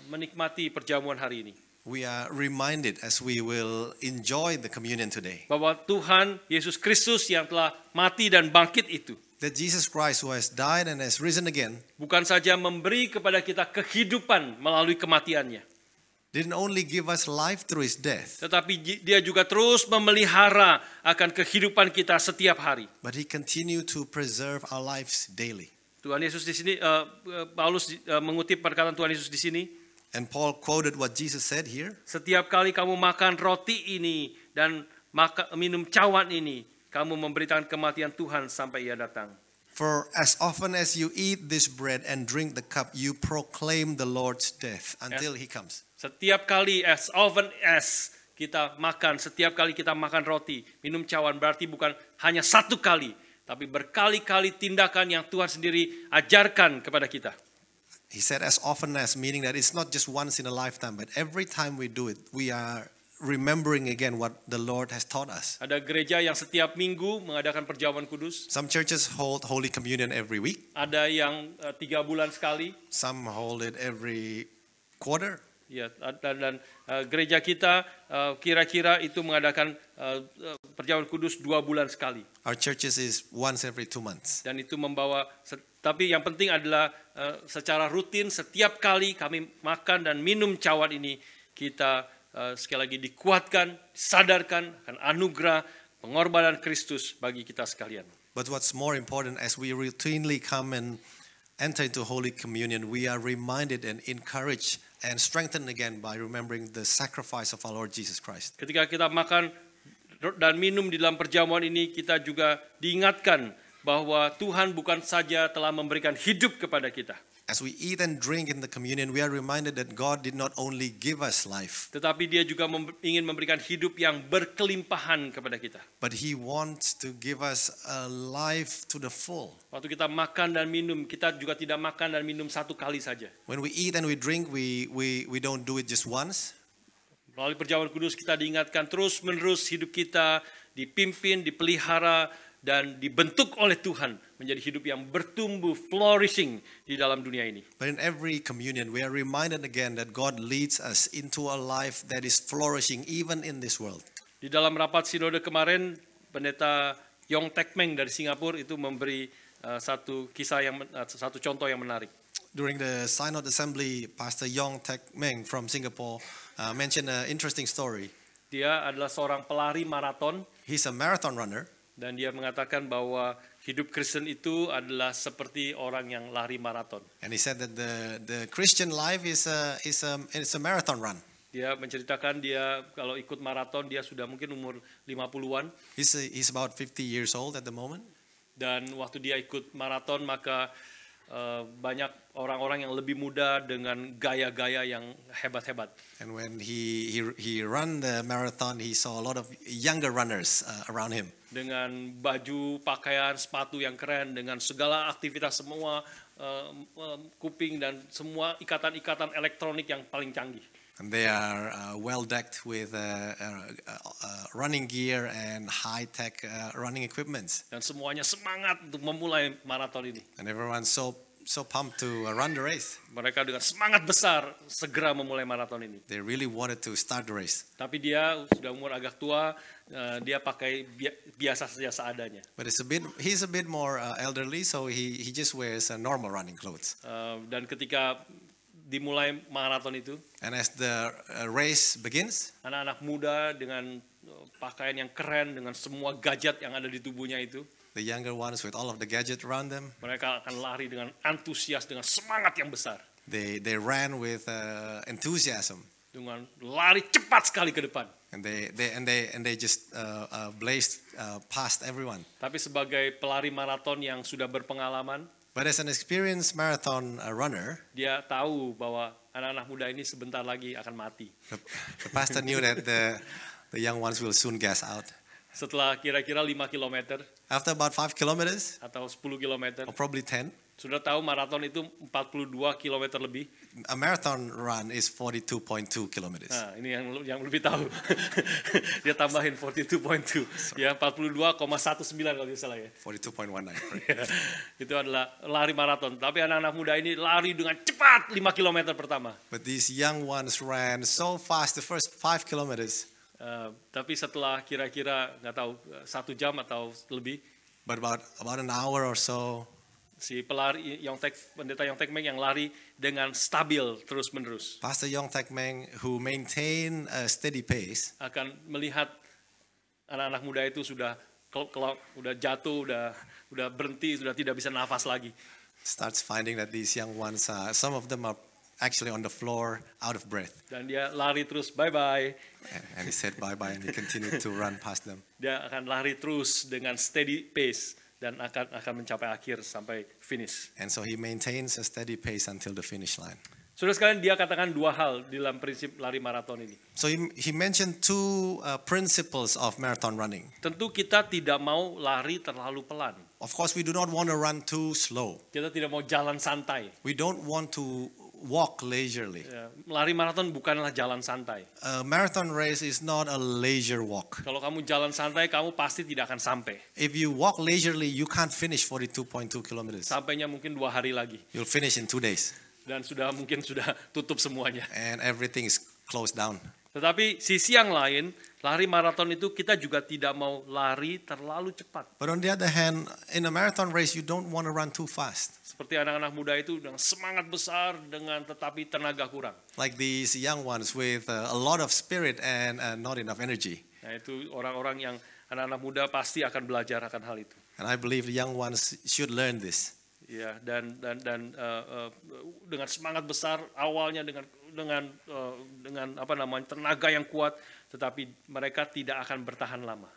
S1: menikmati perjamuan hari ini,
S2: we are reminded as we will enjoy the communion today,
S1: bahwa Tuhan Yesus Kristus yang telah mati dan bangkit itu
S2: that Jesus Christ, who has died and has risen again,
S1: bukan saja memberi kepada kita kehidupan melalui kematiannya,
S2: didn't only give us life through His death,
S1: tetapi dia juga terus memelihara akan kehidupan kita setiap hari.
S2: but He continued to preserve our lives daily.
S1: Tuhan Yesus di sini, Paulus mengutip perkataan Tuhan Yesus di sini.
S2: And Paul quoted what Jesus said here.
S1: Setiap kali kamu makan roti ini dan minum cawan ini, kamu memberitakan kematian Tuhan sampai Ia datang.
S2: For as often as you eat this bread and drink the cup, you proclaim the Lord's death until He comes.
S1: Setiap kali, as often as kita makan, setiap kali kita makan roti, minum cawan, berarti bukan hanya satu kali, tapi berkali-kali tindakan yang Tuhan sendiri ajarkan kepada kita.
S2: He said as often as, meaning that it's not just once in a lifetime, but every time we do it, we are remembering again what the Lord has taught us.
S1: Ada gereja yang setiap minggu mengadakan perjamuan kudus.
S2: Some churches hold Holy Communion every week.
S1: Ada yang 3 bulan sekali.
S2: Some hold it every quarter.
S1: Ya, dan gereja kita kira-kira itu mengadakan perjamuan kudus 2 bulan sekali.
S2: Our churches is once every 2 months.
S1: Dan itu membawa, tapi yang penting adalah secara rutin setiap kali kami makan dan minum cawan ini, kita sekali lagi dikuatkan, disadarkan akan anugerah pengorbanan Kristus bagi kita sekalian.
S2: But what's more important, as we routinely come and enter into Holy Communion, we are reminded and encouraged and strengthened again by remembering the sacrifice of our Lord Jesus Christ.
S1: Ketika kita makan dan minum di dalam perjamuan ini, kita juga diingatkan bahwa Tuhan bukan saja telah memberikan hidup kepada kita,
S2: As we eat and drink in the communion, we are reminded that God did not only give us life,
S1: tetapi Dia juga ingin memberikan hidup yang berkelimpahan kepada kita.
S2: but He wants to give us a life to the full.
S1: Waktu kita makan dan minum, kita juga tidak makan dan minum satu kali saja.
S2: When we eat and we drink, we don't do it just once.
S1: Melalui perjamuan kudus kita diingatkan terus-menerus hidup kita dipimpin, dipelihara, dan dibentuk oleh Tuhan menjadi hidup yang bertumbuh, flourishing di dalam dunia ini.
S2: But in every communion, we are reminded again that God leads us into a life that is flourishing even in this world.
S1: Di dalam rapat sinode kemarin, pendeta Yong Tek Meng dari Singapura itu memberi satu contoh yang menarik.
S2: During the Synod Assembly, Pastor Yong Tek Meng from Singapore mentioned an interesting story.
S1: Dia adalah seorang pelari maraton.
S2: He's a marathon runner.
S1: Dan dia mengatakan bahwa hidup Kristen itu adalah seperti orang yang lari maraton.
S2: And he said that the Christian life is a marathon run.
S1: Dia menceritakan dia kalau ikut maraton dia sudah mungkin umur 50-an.
S2: He's about 50 years old at the moment.
S1: Dan waktu dia ikut maraton maka banyak orang-orang yang lebih muda dengan gaya-gaya yang hebat-hebat.
S2: And when he ran the marathon, he saw a lot of younger runners around him.
S1: Dengan baju, pakaian, sepatu yang keren, dengan segala aktivitas semua kuping dan semua ikatan-ikatan elektronik yang paling canggih.
S2: And they are well decked with running gear and high-tech running equipments.
S1: Dan semuanya semangat untuk memulai maraton ini.
S2: And everyone's so so pumped to run the race.
S1: Mereka dengan semangat besar segera memulai maraton ini.
S2: They really wanted to start the race.
S1: Tapi dia sudah umur agak tua, dia pakai biasa saja seadanya.
S2: But he's a bit more elderly, so he just wears normal running clothes.
S1: Dan ketika dimulai maraton itu,
S2: And as the race begins,
S1: anak-anak muda dengan pakaian yang keren, dengan semua gadget yang ada di tubuhnya itu,
S2: the younger ones with all of the gadgets around them,
S1: mereka akan lari dengan antusias, dengan semangat yang besar,
S2: they ran with enthusiasm,
S1: dengan lari cepat sekali ke depan.
S2: and they just blazed past everyone.
S1: Tapi sebagai pelari maraton yang sudah berpengalaman,
S2: But as an experienced marathon runner,
S1: dia tahu bahwa anak-anak muda ini sebentar lagi akan mati.
S2: the pastor knew that the young ones will soon gas out.
S1: Setelah kira-kira 5 km
S2: After about 5 kilometers,
S1: atau 10 km,
S2: or probably 10,
S1: sudah tahu maraton itu 42 km lebih.
S2: a marathon run is 42.2 kilometers.
S1: Nah, ini yang lebih tahu. Dia tambahin 42.2. Ya, 42,19 kalau tidak salah ya.
S2: 42.19.
S1: Itu adalah lari maraton. Tapi anak-anak muda ini lari dengan cepat 5 km pertama.
S2: But these young ones ran so fast the first 5 kilometers.
S1: Tapi setelah kira-kira nggak tahu 1 jam atau lebih,
S2: But about an hour or so,
S1: si pelari pendeta Yongtek Meng yang lari dengan stabil terus-menerus
S2: Pastor Yongtek Meng, who maintained a steady pace,
S1: akan melihat anak-anak muda itu sudah jatuh, udah berhenti, sudah tidak bisa nafas lagi.
S2: starts finding that these young ones, some of them are actually on the floor, out of breath.
S1: Dan dia lari terus, bye-bye.
S2: And he said bye-bye and he continued to run past them.
S1: Dia akan lari terus dengan steady pace dan akan mencapai akhir sampai finish.
S2: And so he maintains a steady pace until the finish line.
S1: Saudara sekalian, dia katakan 2 hal dalam prinsip lari maraton ini.
S2: So he mentioned 2 principles of marathon running.
S1: Tentu kita tidak mau lari terlalu pelan.
S2: Of course, we do not want to run too slow.
S1: Kita tidak mau jalan santai.
S2: We don't want to walk leisurely.
S1: Ya, lari maraton bukanlah jalan santai.
S2: A marathon race is not a leisure walk.
S1: Kalau kamu jalan santai, kamu pasti tidak akan sampai.
S2: If you walk leisurely, you can't finish 42.2 kilometers.
S1: Sampainya mungkin 2 hari lagi.
S2: You'll finish in 2 days.
S1: Dan mungkin sudah tutup semuanya.
S2: And everything is closed down.
S1: Tetapi sisi yang lain, lari maraton itu kita juga tidak mau lari terlalu cepat.
S2: But on the other hand, in a marathon race, you don't want to run too fast.
S1: Seperti anak-anak muda itu dengan semangat besar, dengan tetapi tenaga kurang.
S2: Like these young ones with a lot of spirit and not enough energy.
S1: Nah, itu orang-orang yang anak-anak muda pasti akan belajar akan hal itu.
S2: And I believe the young ones should learn this.
S1: Ya, dan dengan semangat besar awalnya dengan tenaga yang kuat, tetapi mereka tidak akan bertahan lama.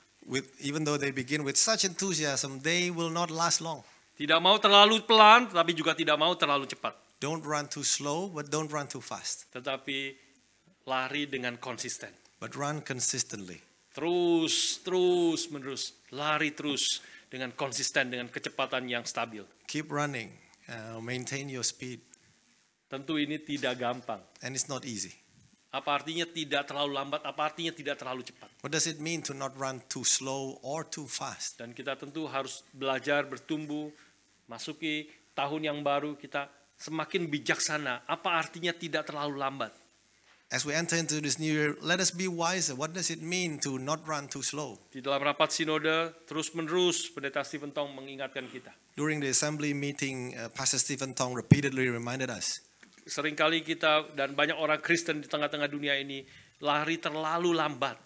S2: Even though they begin with such enthusiasm, they will not last long.
S1: Tidak mau terlalu pelan, tetapi juga tidak mau terlalu cepat.
S2: Don't run too slow, but don't run too fast.
S1: Tetapi lari dengan konsisten.
S2: But run consistently.
S1: Terus menerus, lari terus dengan konsisten, dengan kecepatan yang stabil.
S2: Keep running, maintain your speed.
S1: Tentu ini tidak gampang.
S2: And it's not easy.
S1: Apa artinya tidak terlalu lambat? Apa artinya tidak terlalu cepat?
S2: What does it mean to not run too slow or too fast?
S1: Dan kita tentu harus belajar, bertumbuh, masuki tahun yang baru, kita semakin bijaksana. Apa artinya tidak terlalu lambat?
S2: As we enter into this new year, let us be wiser. What does it mean to not run too slow?
S1: Di dalam rapat sinode, terus-menerus Pendeta Stephen Tong mengingatkan kita.
S2: During the assembly meeting, Pastor Stephen Tong repeatedly reminded us.
S1: Seringkali kita dan banyak orang Kristen di tengah-tengah dunia ini lari terlalu lambat.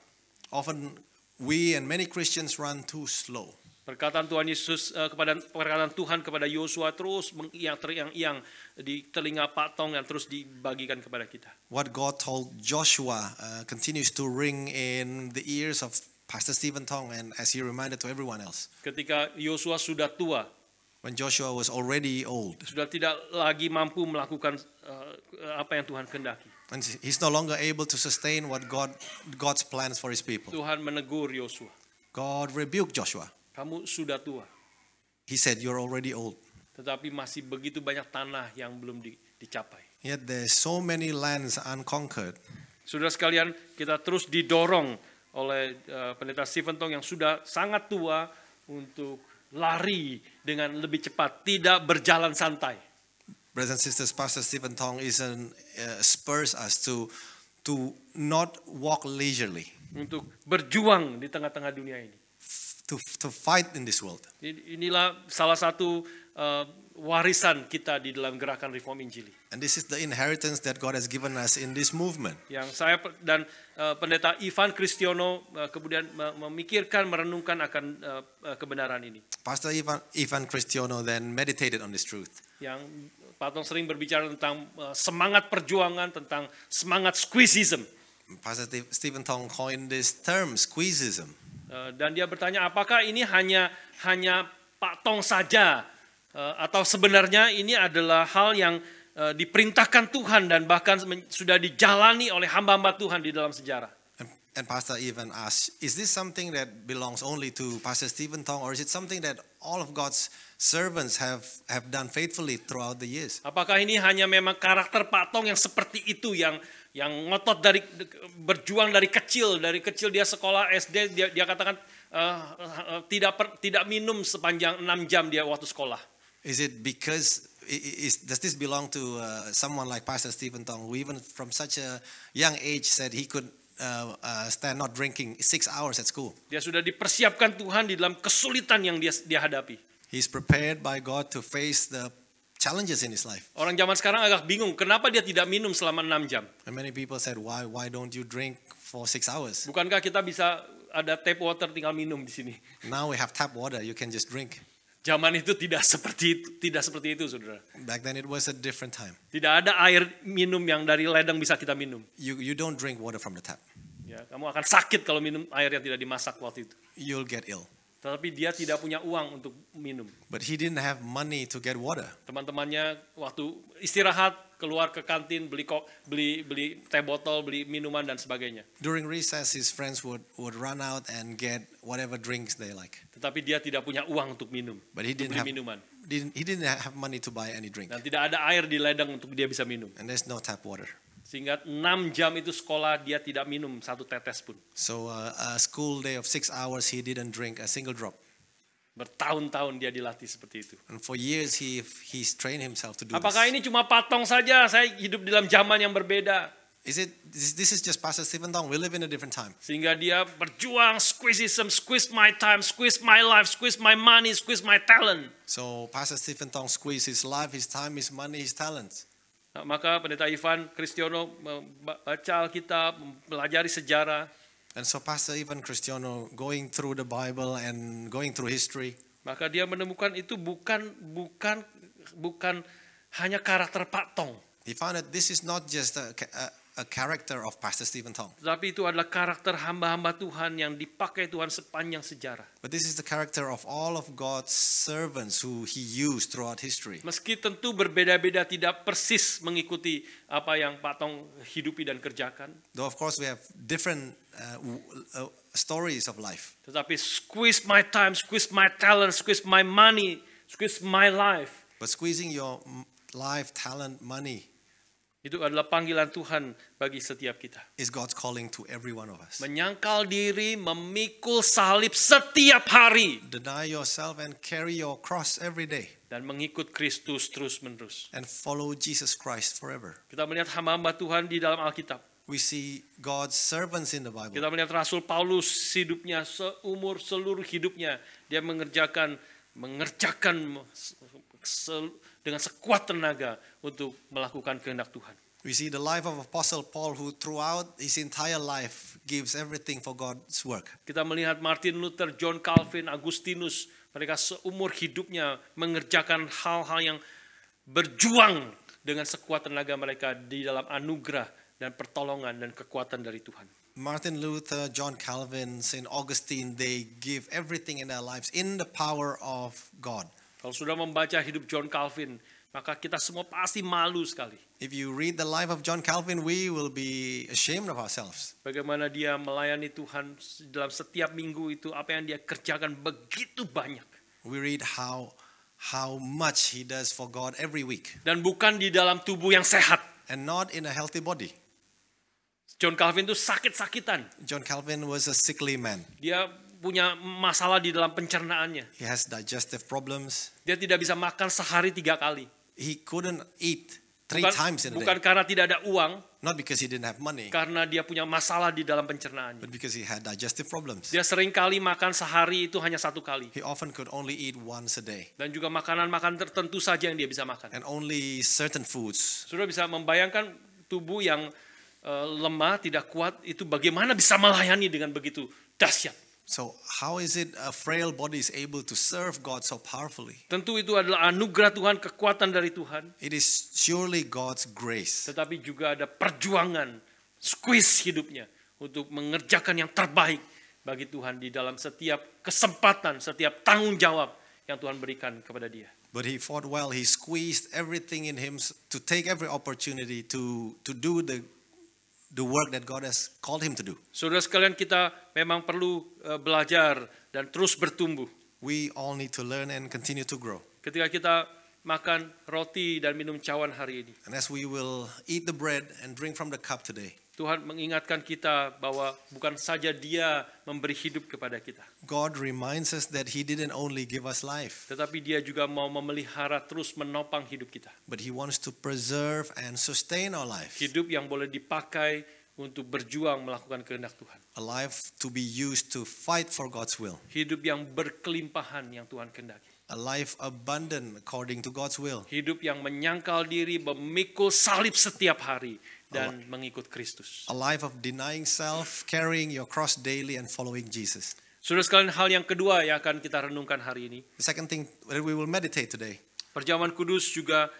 S2: Often we and many Christians run too slow.
S1: Perkataan Tuhan kepada Yosua terus teriang-iang di telinga Pak Tong yang terus dibagikan kepada kita.
S2: What God told Joshua continues to ring in the ears of Pastor Stephen Tong, and as he reminded to everyone else.
S1: Ketika Yosua sudah tua,
S2: when Joshua was already old,
S1: sudah tidak lagi mampu melakukan apa yang Tuhan kehendaki.
S2: and he's no longer able to sustain what God's plans for his people.
S1: Tuhan menegur Yosua.
S2: God rebuked Joshua.
S1: Kamu sudah tua.
S2: He said, "You're already old."
S1: Tetapi masih begitu banyak tanah yang belum dicapai.
S2: Yet there's so many lands unconquered.
S1: Saudara sekalian, kita terus didorong oleh Pendeta Stephen Tong yang sudah sangat tua untuk lari dengan lebih cepat, tidak berjalan santai.
S2: Brothers and sisters, Pastor Stephen Tong spurs us to not walk leisurely,
S1: untuk berjuang di tengah-tengah dunia ini.
S2: to fight in this world.
S1: Inilah salah satu warisan kita di dalam gerakan Reform Injili.
S2: And this is the inheritance that God has given us in this movement.
S1: Yang saya dan pendeta Ivan Kristiono kemudian memikirkan, merenungkan akan kebenaran ini.
S2: Pastor Ivan Kristiono then meditated on this truth.
S1: Yang Pak Tong sering berbicara tentang semangat perjuangan, tentang semangat squeezism.
S2: Pastor Stephen Tong coined this term, squeezism.
S1: Dan dia bertanya, apakah ini hanya Pak Tong saja, atau sebenarnya ini adalah hal yang diperintahkan Tuhan dan bahkan sudah dijalani oleh hamba-hamba Tuhan di dalam sejarah.
S2: And Pastor Ivan asked, is this something that belongs only to Pastor Stephen Tong, or is it something that all of God's servants have done faithfully throughout the years?
S1: Apakah ini hanya memang karakter Pak Tong yang seperti itu, yang ngotot berjuang dari kecil dia sekolah SD, dia katakan tidak minum sepanjang 6 jam dia waktu sekolah.
S2: Is it because does this belong to someone like Pastor Stephen Tong, who even from such a young age said he could stand not drinking 6 hours at school?
S1: Dia sudah dipersiapkan Tuhan di dalam kesulitan yang dia hadapi.
S2: He's prepared by God to face the challenges in his life.
S1: Orang zaman sekarang agak bingung, kenapa dia tidak minum selama 6 jam?
S2: And many people said, why don't you drink for 6 hours?
S1: Bukankah kita bisa ada tap water tinggal minum di sini?
S2: Now we have tap water, you can just drink.
S1: Zaman itu tidak seperti itu, saudara.
S2: Back then it was a different time.
S1: Tidak ada air minum yang dari ledeng bisa kita minum.
S2: You don't drink water from the tap.
S1: Ya, kamu akan sakit kalau minum air yang tidak dimasak waktu itu.
S2: You'll get ill.
S1: Tetapi dia tidak punya uang untuk minum.
S2: But he didn't have money to get water.
S1: Teman-temannya waktu istirahat keluar ke kantin beli teh botol, beli minuman dan sebagainya.
S2: During recess, his friends would run out and get whatever drinks they like.
S1: Tetapi dia tidak punya uang untuk minum.
S2: But he didn't have money to buy any drink.
S1: Dan tidak ada air di ledeng untuk dia bisa minum.
S2: And there's no tap water.
S1: Sehingga 6 jam itu sekolah dia tidak minum satu tetes pun.
S2: So a school day of 6 hours, he didn't drink a single drop.
S1: Bertahun-tahun dia dilatih seperti itu.
S2: And for years he's trained himself to do
S1: Apakah
S2: this.
S1: ini cuma patong saja? Saya hidup dalam zaman yang berbeda.
S2: This is just Pastor Stephen Tong. We live in a different time.
S1: Sehingga dia berjuang, squeezism, squeeze my time, squeeze my life, squeeze my money, squeeze my talent.
S2: So Pastor Stephen Tong squeezed his life, his time, his money, his talents.
S1: Nah, maka pendeta Ivan Kristiono membaca Alkitab, mempelajari sejarah.
S2: And so Pastor Ivan Kristiono, going through the Bible and going through history,
S1: maka dia menemukan itu bukan hanya karakter Pak Tong.
S2: he found that this is not just a character of Pastor Stephen Tong,
S1: Tetapi itu adalah karakter hamba-hamba Tuhan yang dipakai Tuhan sepanjang sejarah.
S2: but this is the character of all of God's servants who he used throughout history.
S1: Meski tentu berbeda-beda, tidak persis mengikuti apa yang Pak Tong hidupi dan kerjakan.
S2: Though of course we have different stories of life.
S1: Tetapi squeeze my time, squeeze my talent, squeeze my money, squeeze my life.
S2: But squeezing your life, talent, money
S1: Itu adalah panggilan Tuhan bagi setiap kita.
S2: is God's calling to every one of us.
S1: Menyangkal diri, memikul salib setiap hari.
S2: Deny yourself and carry your cross every day
S1: Dan mengikut Kristus terus-menerus.
S2: and follow Jesus Christ forever.
S1: Kita melihat hamba-hamba Tuhan di dalam Alkitab.
S2: We see God's servants in the Bible.
S1: Kita melihat Rasul Paulus hidupnya, seluruh hidupnya. Dia mengerjakan dengan sekuat tenaga untuk melakukan kehendak Tuhan.
S2: We see the life of Apostle Paul, who throughout his entire life gives everything for God's work.
S1: Kita melihat Martin Luther, John Calvin, Agustinus, mereka seumur hidupnya mengerjakan hal-hal yang berjuang dengan sekuat tenaga mereka di dalam anugerah dan pertolongan dan kekuatan dari Tuhan.
S2: Martin Luther, John Calvin, Saint Augustine, they give everything in their lives in the power of God.
S1: Kalau sudah membaca hidup John Calvin, maka kita semua pasti malu sekali.
S2: If you read the life of John Calvin, we will be ashamed of ourselves.
S1: Bagaimana dia melayani Tuhan dalam setiap minggu itu, apa yang dia kerjakan begitu banyak.
S2: We read how much he does for God every week,
S1: Dan bukan di dalam tubuh yang sehat.
S2: and not in a healthy body.
S1: John Calvin itu sakit-sakitan.
S2: John Calvin was a sickly man.
S1: Dia punya masalah di dalam pencernaannya.
S2: He has digestive problems.
S1: Dia tidak bisa makan sehari 3 kali.
S2: He couldn't eat 3
S1: Bukan,
S2: times in a
S1: bukan
S2: day.
S1: karena tidak ada uang,
S2: Not because he didn't have money,
S1: karena dia punya masalah di dalam pencernaannya.
S2: but because he had digestive problems.
S1: Dia sering kali makan sehari itu hanya 1 kali.
S2: He often could only eat once a day,
S1: Dan juga makanan-makanan tertentu saja yang dia bisa makan.
S2: and only certain foods.
S1: Sudah bisa membayangkan tubuh yang lemah, tidak kuat, itu bagaimana bisa melayani dengan begitu dahsyat.
S2: So how is it a frail body is able to serve God so powerfully?
S1: Tentu itu adalah anugerah Tuhan, kekuatan dari Tuhan.
S2: It is surely God's grace.
S1: Tetapi juga ada perjuangan, squeeze hidupnya untuk mengerjakan yang terbaik bagi Tuhan di dalam setiap kesempatan, setiap tanggung jawab yang Tuhan berikan kepada dia.
S2: But he fought well. He squeezed everything in him to take every opportunity to do the work that God has called him to do.
S1: Saudara sekalian, kita memang perlu belajar dan terus bertumbuh.
S2: We all need to learn and continue to grow.
S1: Ketika kita makan roti dan minum cawan hari ini,
S2: And as we will eat the bread and drink from the cup today,
S1: Tuhan mengingatkan kita bahwa bukan saja Dia memberi hidup kepada kita,
S2: God reminds us that he didn't only give us life,
S1: tetapi Dia juga mau memelihara, terus menopang hidup kita.
S2: but he wants to preserve and sustain our life.
S1: Hidup yang boleh dipakai untuk berjuang melakukan kehendak Tuhan.
S2: A life to be used to fight for God's will.
S1: Hidup yang berkelimpahan yang Tuhan kehendaki.
S2: A life abundant according to God's will.
S1: Hidup yang menyangkal diri, memikul salib setiap hari, dan mengikut Kristus.
S2: A life of denying self, carrying your cross daily and following Jesus.
S1: Saudara sekalian, hal yang kedua yang akan kita renungkan hari ini,
S2: The second thing that we will meditate today,
S1: Perjamuan Kudus juga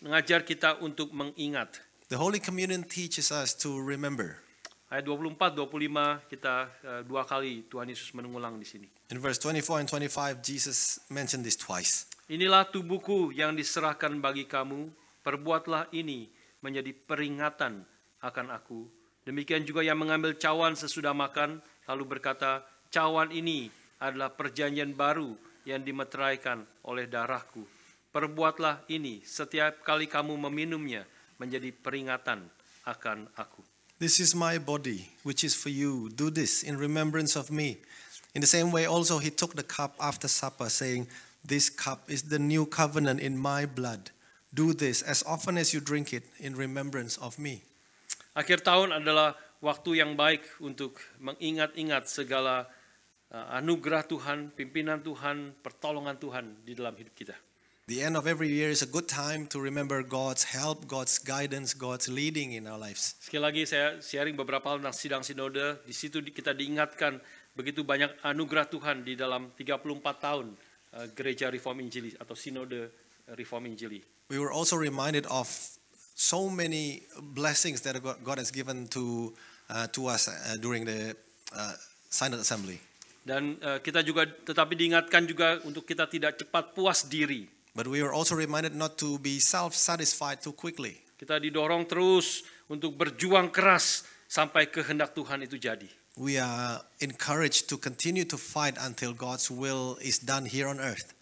S1: mengajar kita untuk mengingat.
S2: the Holy Communion teaches us to remember.
S1: Ayat 24-25 kita 2 kali Tuhan Yesus mengulang di sini.
S2: In verse 24 and 25, Jesus mentioned this twice.
S1: Inilah tubuhku yang diserahkan bagi kamu, perbuatlah ini menjadi peringatan akan aku. Demikian juga yang mengambil cawan sesudah makan, lalu berkata, cawan ini adalah perjanjian baru yang dimeteraikan oleh darahku. Perbuatlah ini setiap kali kamu meminumnya menjadi peringatan akan aku.
S2: This is my body, which is for you. Do this in remembrance of me. In the same way also he took the cup after supper, saying, this cup is the new covenant in my blood. Do this as often as you drink it in remembrance of me.
S1: Akhir tahun adalah waktu yang baik untuk mengingat-ingat segala anugerah Tuhan, pimpinan Tuhan, pertolongan Tuhan di dalam hidup kita.
S2: The end of every year is a good time to remember God's help, God's guidance, God's leading in our lives.
S1: Sekali lagi saya sharing beberapa hal tentang sidang sinode. Di situ kita diingatkan begitu banyak anugerah Tuhan di dalam 34 tahun gereja Reform Injili atau sinode Reform Injili.
S2: We were also reminded of so many blessings that God has given to us during the Synod Assembly.
S1: Dan kita juga tetapi diingatkan juga untuk kita tidak cepat puas diri.
S2: But we were also reminded not to be self-satisfied too quickly.
S1: Kita didorong terus untuk berjuang keras sampai kehendak Tuhan itu jadi.
S2: We are encouraged to continue to fight until God's will is done here on earth.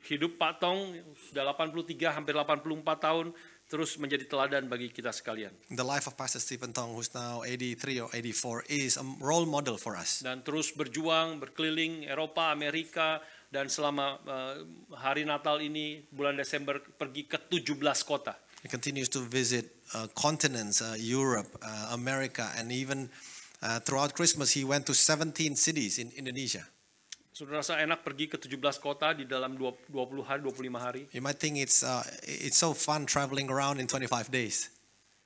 S1: Hidup Pak Tong sudah 83 hampir 84 tahun terus menjadi teladan bagi kita sekalian.
S2: The life of Pastor Stephen Tong, who's now 83 or 84, is a role model for us.
S1: Dan terus berjuang, berkeliling Eropa, Amerika, dan selama hari Natal ini bulan Desember pergi ke 17 kota.
S2: He continues to visit continents, Europe, America, and even throughout Christmas he went to 17 cities in Indonesia.
S1: Saudara, rasa enak pergi ke 17 kota di dalam 20 hari, 25 hari.
S2: You might think it's so fun traveling around in 25 days.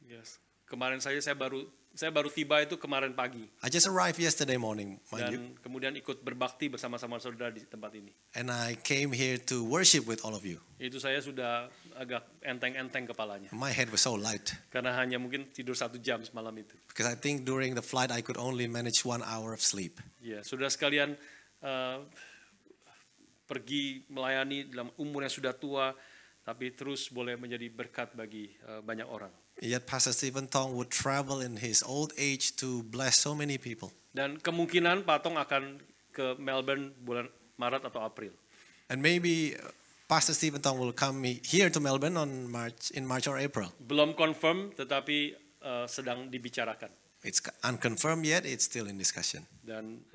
S1: Yes. Kemarin saya baru tiba itu kemarin pagi.
S2: I just arrived yesterday morning, mind you,
S1: Dan kemudian ikut berbakti bersama-sama saudara di tempat ini.
S2: and I came here to worship with all of you.
S1: Itu saya sudah agak enteng-enteng kepalanya.
S2: My head was so light
S1: Karena hanya mungkin tidur 1 jam semalam itu.
S2: because I think during the flight I could only manage 1 hour of sleep.
S1: Ya, saudara sekalian, pergi melayani dalam umur yang sudah tua, tapi terus boleh menjadi berkat bagi banyak orang.
S2: Yet Pastor Stephen Tong would travel in his old age to bless so many people.
S1: Dan kemungkinan Pak Tong akan ke Melbourne bulan Maret atau April.
S2: And maybe Pastor Stephen Tong will come here to Melbourne in March or April.
S1: Belum confirm, tetapi sedang dibicarakan.
S2: It's unconfirmed yet, it's still in discussion.
S1: Dan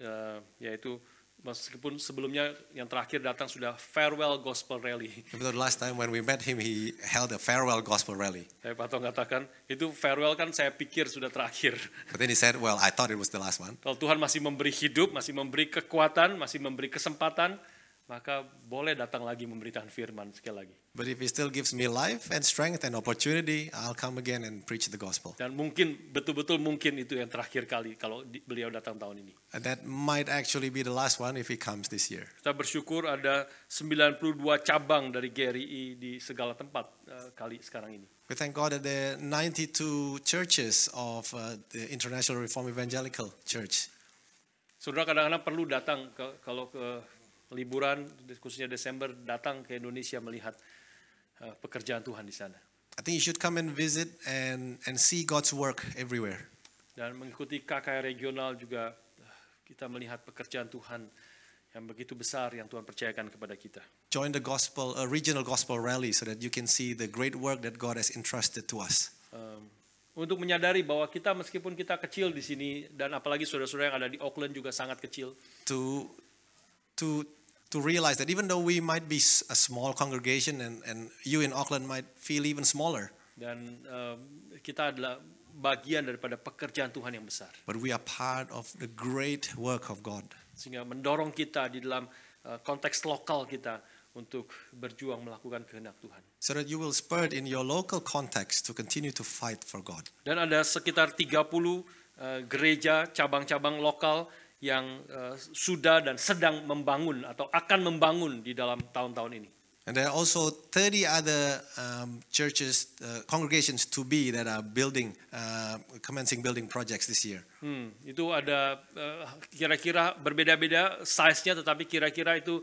S1: yaitu Meskipun sebelumnya yang terakhir datang sudah farewell gospel rally.
S2: Even though the last time when we met him, he held a farewell gospel rally.
S1: Saya Pak Tong katakan, itu farewell kan saya pikir sudah terakhir.
S2: But then he said, well, I thought it was the last one.
S1: Kalau Tuhan masih memberi hidup, masih memberi kekuatan, masih memberi kesempatan, maka boleh datang lagi memberitakan firman sekali lagi.
S2: But if he still gives me life and strength and opportunity, I'll come again and preach the gospel.
S1: Dan mungkin, betul-betul mungkin itu yang terakhir kali kalau beliau datang tahun ini.
S2: And that might actually be the last one if he comes this year.
S1: Kita bersyukur ada 92 cabang dari GRI di segala tempat kali sekarang ini.
S2: We thank God that there are 92 churches of the International Reformed Evangelical Church.
S1: Saudara kadang-kadang perlu datang kalau ke liburan, khususnya Desember, datang ke Indonesia melihat pekerjaan Tuhan di sana.
S2: I think you should come and visit and see God's work everywhere.
S1: Dan mengikuti KKR regional juga kita melihat pekerjaan Tuhan yang begitu besar yang Tuhan percayakan kepada kita.
S2: Join the gospel, regional gospel rally so that you can see the great work that God has entrusted to us.
S1: Untuk menyadari bahwa kita meskipun kita kecil di sini dan apalagi saudara-saudara yang ada di Auckland juga sangat kecil.
S2: To realize that even though we might be a small congregation and you in Auckland might feel even smaller.
S1: Dan kita adalah bagian daripada pekerjaan Tuhan yang besar.
S2: But we are part of the great work of God.
S1: Sehingga mendorong kita di dalam konteks lokal kita untuk berjuang melakukan kehendak Tuhan.
S2: So that you will spurred in your local context to continue to fight for God.
S1: Dan ada sekitar 30 gereja cabang-cabang lokal yang sudah dan sedang membangun atau akan membangun di dalam tahun-tahun ini.
S2: And there are also 30 other churches, congregations to be that are building, commencing building projects this year.
S1: Itu ada kira-kira berbeda-beda size-nya, tetapi kira-kira itu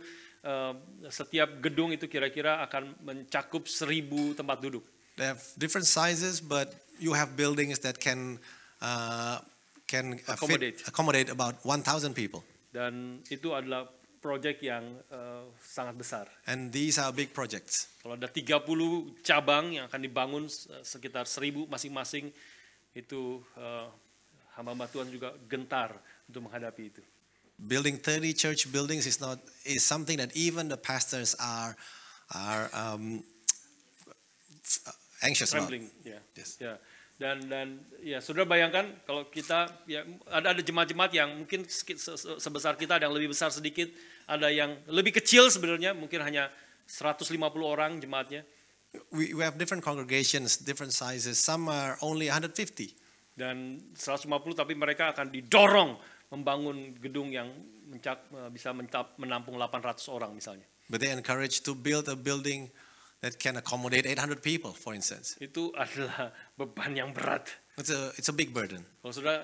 S1: setiap gedung itu kira-kira akan mencakup 1.000 tempat duduk.
S2: They have different sizes, but you have buildings that can accommodate about 1,000 people.
S1: Dan itu adalah proyek yang sangat besar.
S2: And these are big projects.
S1: Kalau ada 30 cabang yang akan dibangun sekitar 1.000 masing-masing, itu hamba Tuhan juga gentar untuk menghadapi itu.
S2: Building 30 church buildings is something that even the pastors are anxious about.
S1: Yeah.
S2: Yes.
S1: Yeah. Dan ya saudara bayangkan kalau kita ya ada jemaat-jemaat yang mungkin sebesar kita, ada yang lebih besar sedikit, ada yang lebih kecil sebenarnya mungkin hanya 150 orang jemaatnya.
S2: We have different congregations, different sizes. Some are only 150.
S1: Dan 150 tapi mereka akan didorong membangun gedung yang bisa menampung 800 orang misalnya.
S2: But they encourage to build a building that can accommodate 800 people, for instance.
S1: Itu adalah beban yang berat.
S2: It's a big burden.
S1: Kalau saudara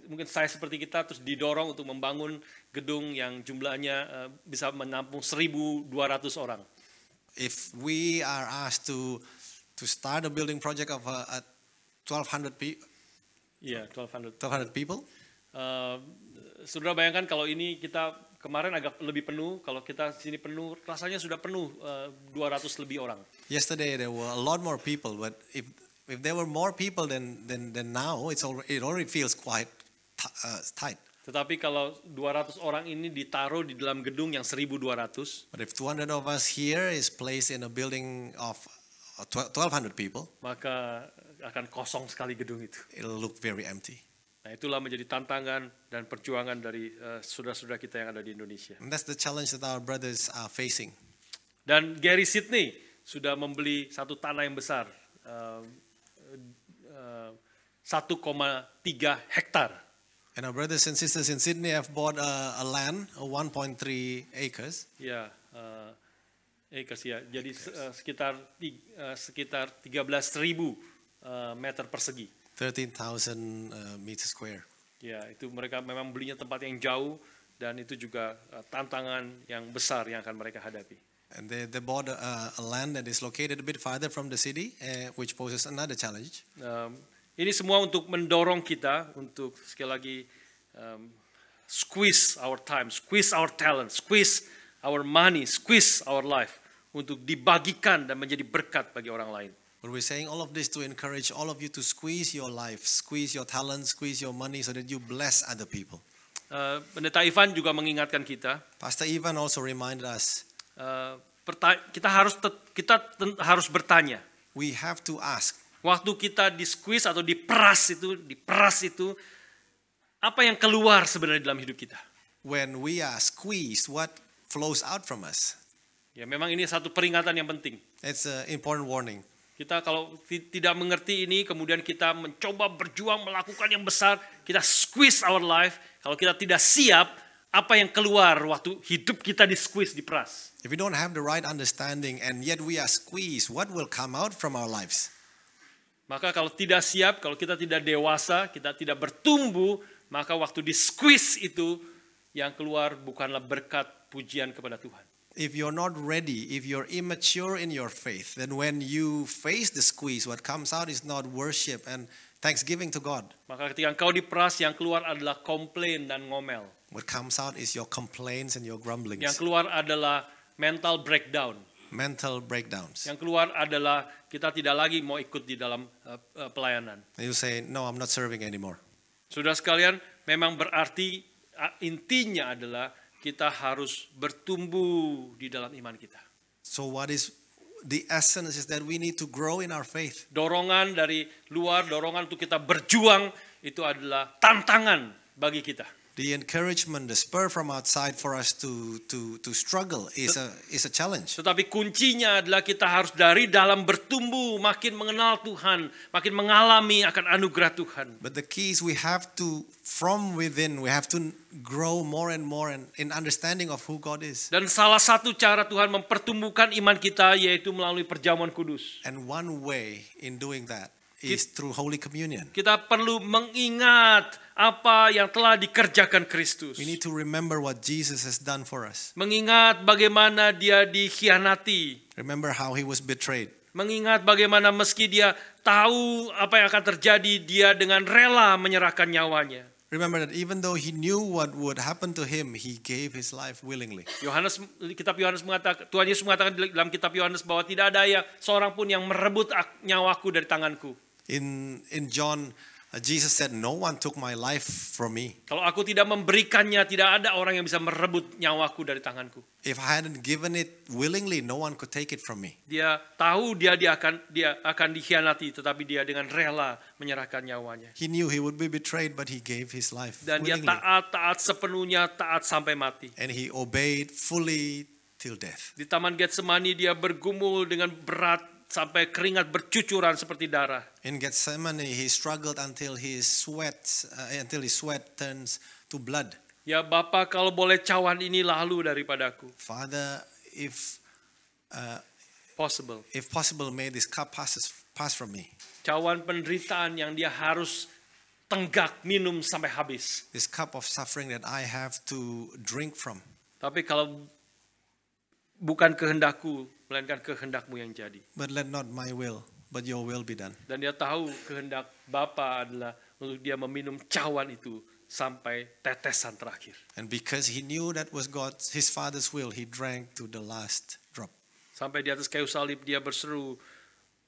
S1: mungkin saya seperti kita terus didorong untuk membangun gedung yang jumlahnya bisa menampung 1.200 orang.
S2: If we are asked to start a building project of 1,200 people,
S1: 1,200
S2: people.
S1: Saudara bayangkan kalau ini kita kemarin agak lebih penuh, kalau kita sini penuh, rasanya sudah penuh 200 lebih orang.
S2: Yesterday there were a lot more people, but if there were more people than now, it already feels quite tight.
S1: Tetapi kalau 200 orang ini ditaruh di dalam gedung yang 1.200,
S2: but if 200 of us here is placed in a building of 1,200 people,
S1: maka akan kosong sekali gedung itu.
S2: It'll look very empty.
S1: Nah, itulah menjadi tantangan dan perjuangan dari saudara-saudara kita yang ada di Indonesia.
S2: And that's the challenge that our brothers are facing.
S1: Dan Gary Sydney sudah membeli satu tanah yang besar, 1,3 hektar.
S2: And our brothers and sisters in Sydney have bought a land, 1.3 acres.
S1: Ya, acres ya. Jadi sekitar 13.000 meter persegi.
S2: 13,000 meters square.
S1: Ya, itu mereka memang belinya tempat yang jauh dan itu juga tantangan yang besar yang akan mereka hadapi.
S2: And they bought a land that is located a bit farther from the city, which poses another challenge.
S1: Ini semua untuk mendorong kita untuk sekali lagi squeeze our time, squeeze our talent, squeeze our money, squeeze our life untuk dibagikan dan menjadi berkat bagi orang lain.
S2: But we're saying all of this to encourage all of you to squeeze your life, squeeze your talent, squeeze your money so that you bless other people.
S1: Pendeta Ivan juga mengingatkan kita,
S2: Pastor Ivan also reminded us,
S1: kita harus bertanya.
S2: we have to ask,
S1: Waktu kita di-squeeze atau diperas itu, apa yang keluar sebenarnya dalam hidup kita?
S2: when we are squeezed, what flows out from us?
S1: Ya, memang ini satu peringatan yang penting.
S2: It's an important warning.
S1: Kita kalau tidak mengerti ini, kemudian kita mencoba berjuang melakukan yang besar, kita squeeze our life. Kalau kita tidak siap, apa yang keluar waktu hidup kita di-squeeze, diperas?
S2: If we don't have the right understanding and yet we are squeezed, what will come out from our lives?
S1: Maka kalau tidak siap, kalau kita tidak dewasa, kita tidak bertumbuh, maka waktu di-squeeze itu yang keluar bukanlah berkat pujian kepada Tuhan.
S2: If you're not ready, if you're immature in your faith, then when you face the squeeze, what comes out is not worship and thanksgiving to God.
S1: Maka ketika engkau diperas, yang keluar adalah komplain dan ngomel.
S2: What comes out is your complaints and your grumblings,
S1: Yang keluar adalah mental breakdown.
S2: mental breakdowns.
S1: Yang keluar adalah kita tidak lagi mau ikut di dalam pelayanan.
S2: And you say, no, I'm not serving anymore.
S1: Saudara sekalian, memang berarti intinya adalah kita harus bertumbuh di dalam iman kita.
S2: So what is the essence is that we need to grow in our faith.
S1: Dorongan dari luar, dorongan untuk kita berjuang, itu adalah tantangan bagi kita.
S2: The encouragement, the spur from outside for us to struggle is a challenge.
S1: Tetapi kuncinya adalah kita harus dari dalam bertumbuh, makin mengenal Tuhan, makin mengalami akan anugerah Tuhan.
S2: But the key is we have to, from within, we have to grow more and more in understanding of who God is.
S1: Dan salah satu cara Tuhan mempertumbuhkan iman kita yaitu melalui perjamuan kudus.
S2: And one way in doing that is through Holy Communion.
S1: Kita perlu mengingat apa yang telah dikerjakan Kristus.
S2: We need to remember what Jesus has done for us.
S1: Mengingat bagaimana dia dikhianati.
S2: Remember how he was betrayed.
S1: Mengingat bagaimana meski dia tahu apa yang akan terjadi, dia dengan rela menyerahkan nyawanya.
S2: Remember that even though he knew what would happen to him, he gave his life willingly.
S1: Kitab Yohanes mengatakan, Tuhan Yesus mengatakan dalam kitab Yohanes bahwa tidak ada seorang pun yang merebut nyawaku dari tanganku.
S2: In John, Jesus said, no one took my life from me.
S1: Kalau aku tidak memberikannya, tidak ada orang yang bisa merebut nyawaku dari tanganku.
S2: If I hadn't given it willingly, no one could take it from me.
S1: Dia tahu dia akan dikhianati, tetapi dia dengan rela menyerahkan nyawanya.
S2: He knew he would be betrayed, but he gave his life
S1: Dan dia
S2: willingly.
S1: taat sepenuhnya, taat sampai mati.
S2: And he obeyed fully till death.
S1: Di Taman Getsemani dia bergumul dengan berat sampai keringat bercucuran seperti darah.
S2: In Gethsemane, he struggled until his sweat turns to blood.
S1: Ya Bapa, kalau boleh cawan ini lalu daripadaku.
S2: Father, if
S1: Possible.
S2: may this cup pass from me.
S1: Cawan penderitaan yang dia harus tenggak minum sampai habis.
S2: This cup of suffering that I have to drink from.
S1: Tapi kalau bukan kehendakku, melainkan kehendakmu yang jadi.
S2: But let not my will, but your will be done.
S1: Dan dia tahu kehendak Bapa adalah untuk dia meminum cawan itu sampai tetesan terakhir.
S2: And because he knew that was his Father's will, he drank to the last drop.
S1: Sampai di atas kayu salib dia berseru,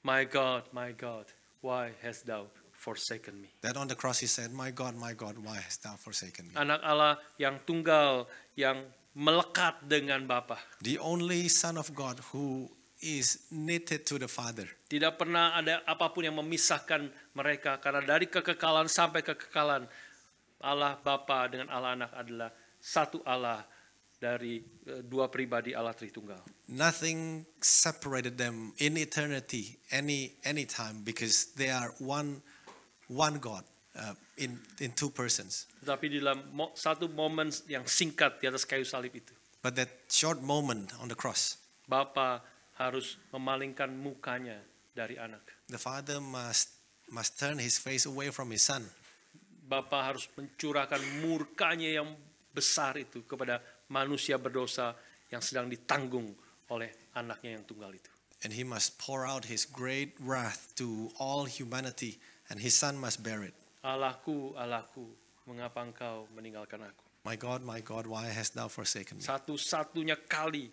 S1: my God, why hast thou forsaken me?
S2: That on the cross he said, my God, why hast thou forsaken me?
S1: Anak Allah yang tunggal, yang melekat dengan Bapa.
S2: The only Son of God who is knitted to the Father.
S1: Tidak pernah ada apapun yang memisahkan mereka, karena dari kekekalan sampai kekekalan Allah Bapa dengan Allah Anak adalah satu Allah dari dua pribadi Allah Tritunggal.
S2: Nothing separated them in eternity, any time, because they are one God in two persons.
S1: Tetapi di dalam satu momen yang singkat di atas kayu salib itu,
S2: But that short moment on the cross,
S1: Bapa harus memalingkan mukanya dari anak.
S2: the Father must turn his face away from his Son.
S1: Bapa harus mencurahkan murkanya yang besar itu kepada manusia berdosa yang sedang ditanggung oleh anaknya yang tunggal itu.
S2: And he must pour out his great wrath to all humanity, and his Son must bear it.
S1: Allahku, mengapa engkau meninggalkan aku?
S2: My God, why hast thou forsaken me?
S1: Satu-satunya kali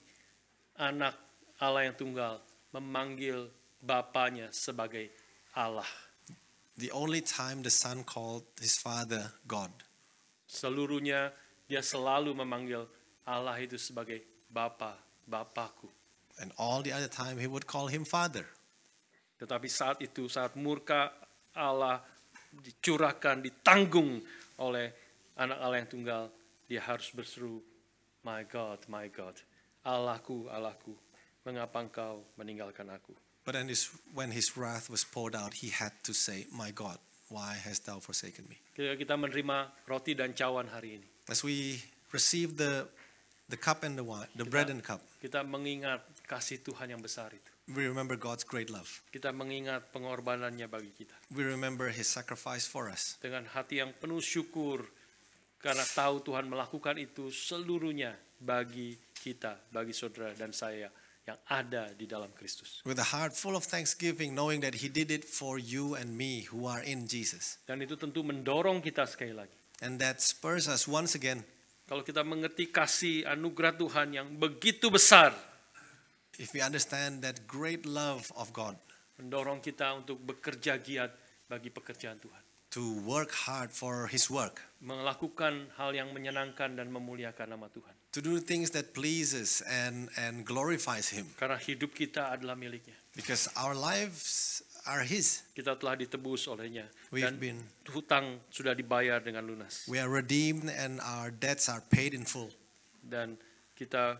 S1: anak Allah yang tunggal memanggil Bapanya sebagai Allah.
S2: The only time the Son called his Father God.
S1: Seluruhnya Dia selalu memanggil Allah itu sebagai Bapa, Bapakku.
S2: And all the other time he would call him Father.
S1: Tetapi saat itu, saat murka Allah dicurahkan, ditanggung oleh anak Allah yang tunggal, dia harus berseru, my God, Allahku, Allahku, mengapa engkau meninggalkan aku?
S2: But then when his wrath was poured out, he had to say, my God, why hast thou forsaken me?
S1: Ketika kita menerima roti dan cawan hari ini,
S2: As we receive the cup and the wine, the bread and cup,
S1: kita mengingat kasih Tuhan yang besar itu.
S2: we remember God's great love.
S1: Kita mengingat pengorbanannya bagi kita.
S2: We remember his sacrifice for us.
S1: Dengan hati yang penuh syukur, karena tahu Tuhan melakukan itu seluruhnya bagi kita, bagi saudara dan saya yang ada di dalam Kristus.
S2: With a heart full of thanksgiving, knowing that he did it for you and me who are in Jesus.
S1: Dan itu tentu mendorong kita sekali lagi.
S2: And that spurs us once again.
S1: Kalau kita mengerti kasih anugerah Tuhan yang begitu besar,
S2: If we understand that great love of God,
S1: mendorong kita untuk bekerja giat bagi pekerjaan Tuhan.
S2: to work hard for his work,
S1: Melakukan hal yang menyenangkan dan memuliakan nama Tuhan.
S2: to do things that pleases and glorifies him.
S1: Karena hidup kita adalah miliknya.
S2: Because our lives are his.
S1: Kita telah ditebus olehnya.
S2: We've
S1: Dan
S2: been,
S1: hutang sudah dibayar dengan lunas.
S2: we are redeemed and our debts are paid in full.
S1: Dan kita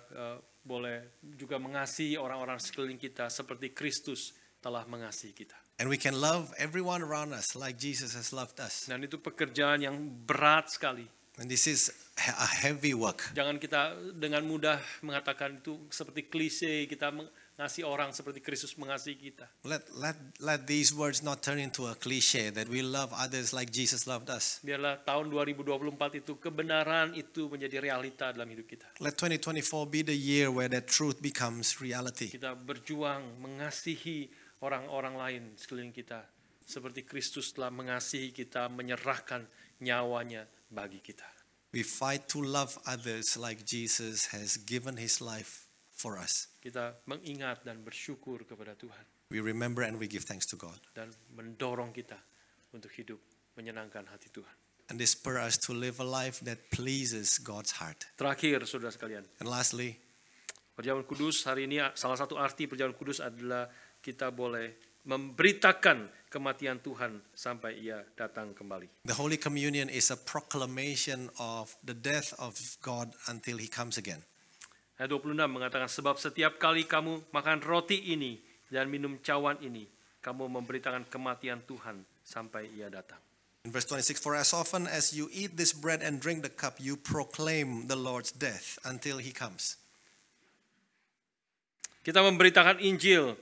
S1: boleh juga mengasihi orang-orang sekeliling kita seperti Kristus telah mengasihi kita.
S2: And we can love everyone around us like Jesus has loved us.
S1: Dan itu pekerjaan yang berat sekali.
S2: And this is a heavy work.
S1: Jangan kita dengan mudah mengatakan itu seperti klise, kita mengasihi orang seperti Kristus mengasihi kita.
S2: Let these words not turn into a cliche that we love others like Jesus loved us.
S1: Biarlah tahun 2024 itu kebenaran itu menjadi realita dalam hidup kita.
S2: Let 2024 be the year where that truth becomes reality.
S1: Kita berjuang mengasihi orang-orang lain sekeliling kita seperti Kristus telah mengasihi kita, menyerahkan nyawanya bagi kita.
S2: We fight to love others like Jesus has given his life for us.
S1: Kita mengingat dan bersyukur kepada Tuhan
S2: We remember and we give thanks to God.
S1: dan mendorong kita untuk hidup menyenangkan hati Tuhan.
S2: And this spur us to live a life that pleases God's heart.
S1: Terakhir, saudara sekalian,
S2: And lastly,
S1: perjamuan kudus hari ini, salah satu arti perjamuan kudus adalah kita boleh memberitakan kematian Tuhan sampai ia datang kembali.
S2: the Holy Communion is a proclamation of the death of God until he comes again.
S1: Ayat 26 mengatakan, sebab setiap kali kamu makan roti ini dan minum cawan ini, kamu memberitakan kematian Tuhan sampai ia datang.
S2: In verse 26, for as often as you eat this bread and drink the cup, you proclaim the Lord's death until he comes.
S1: Kita memberitakan Injil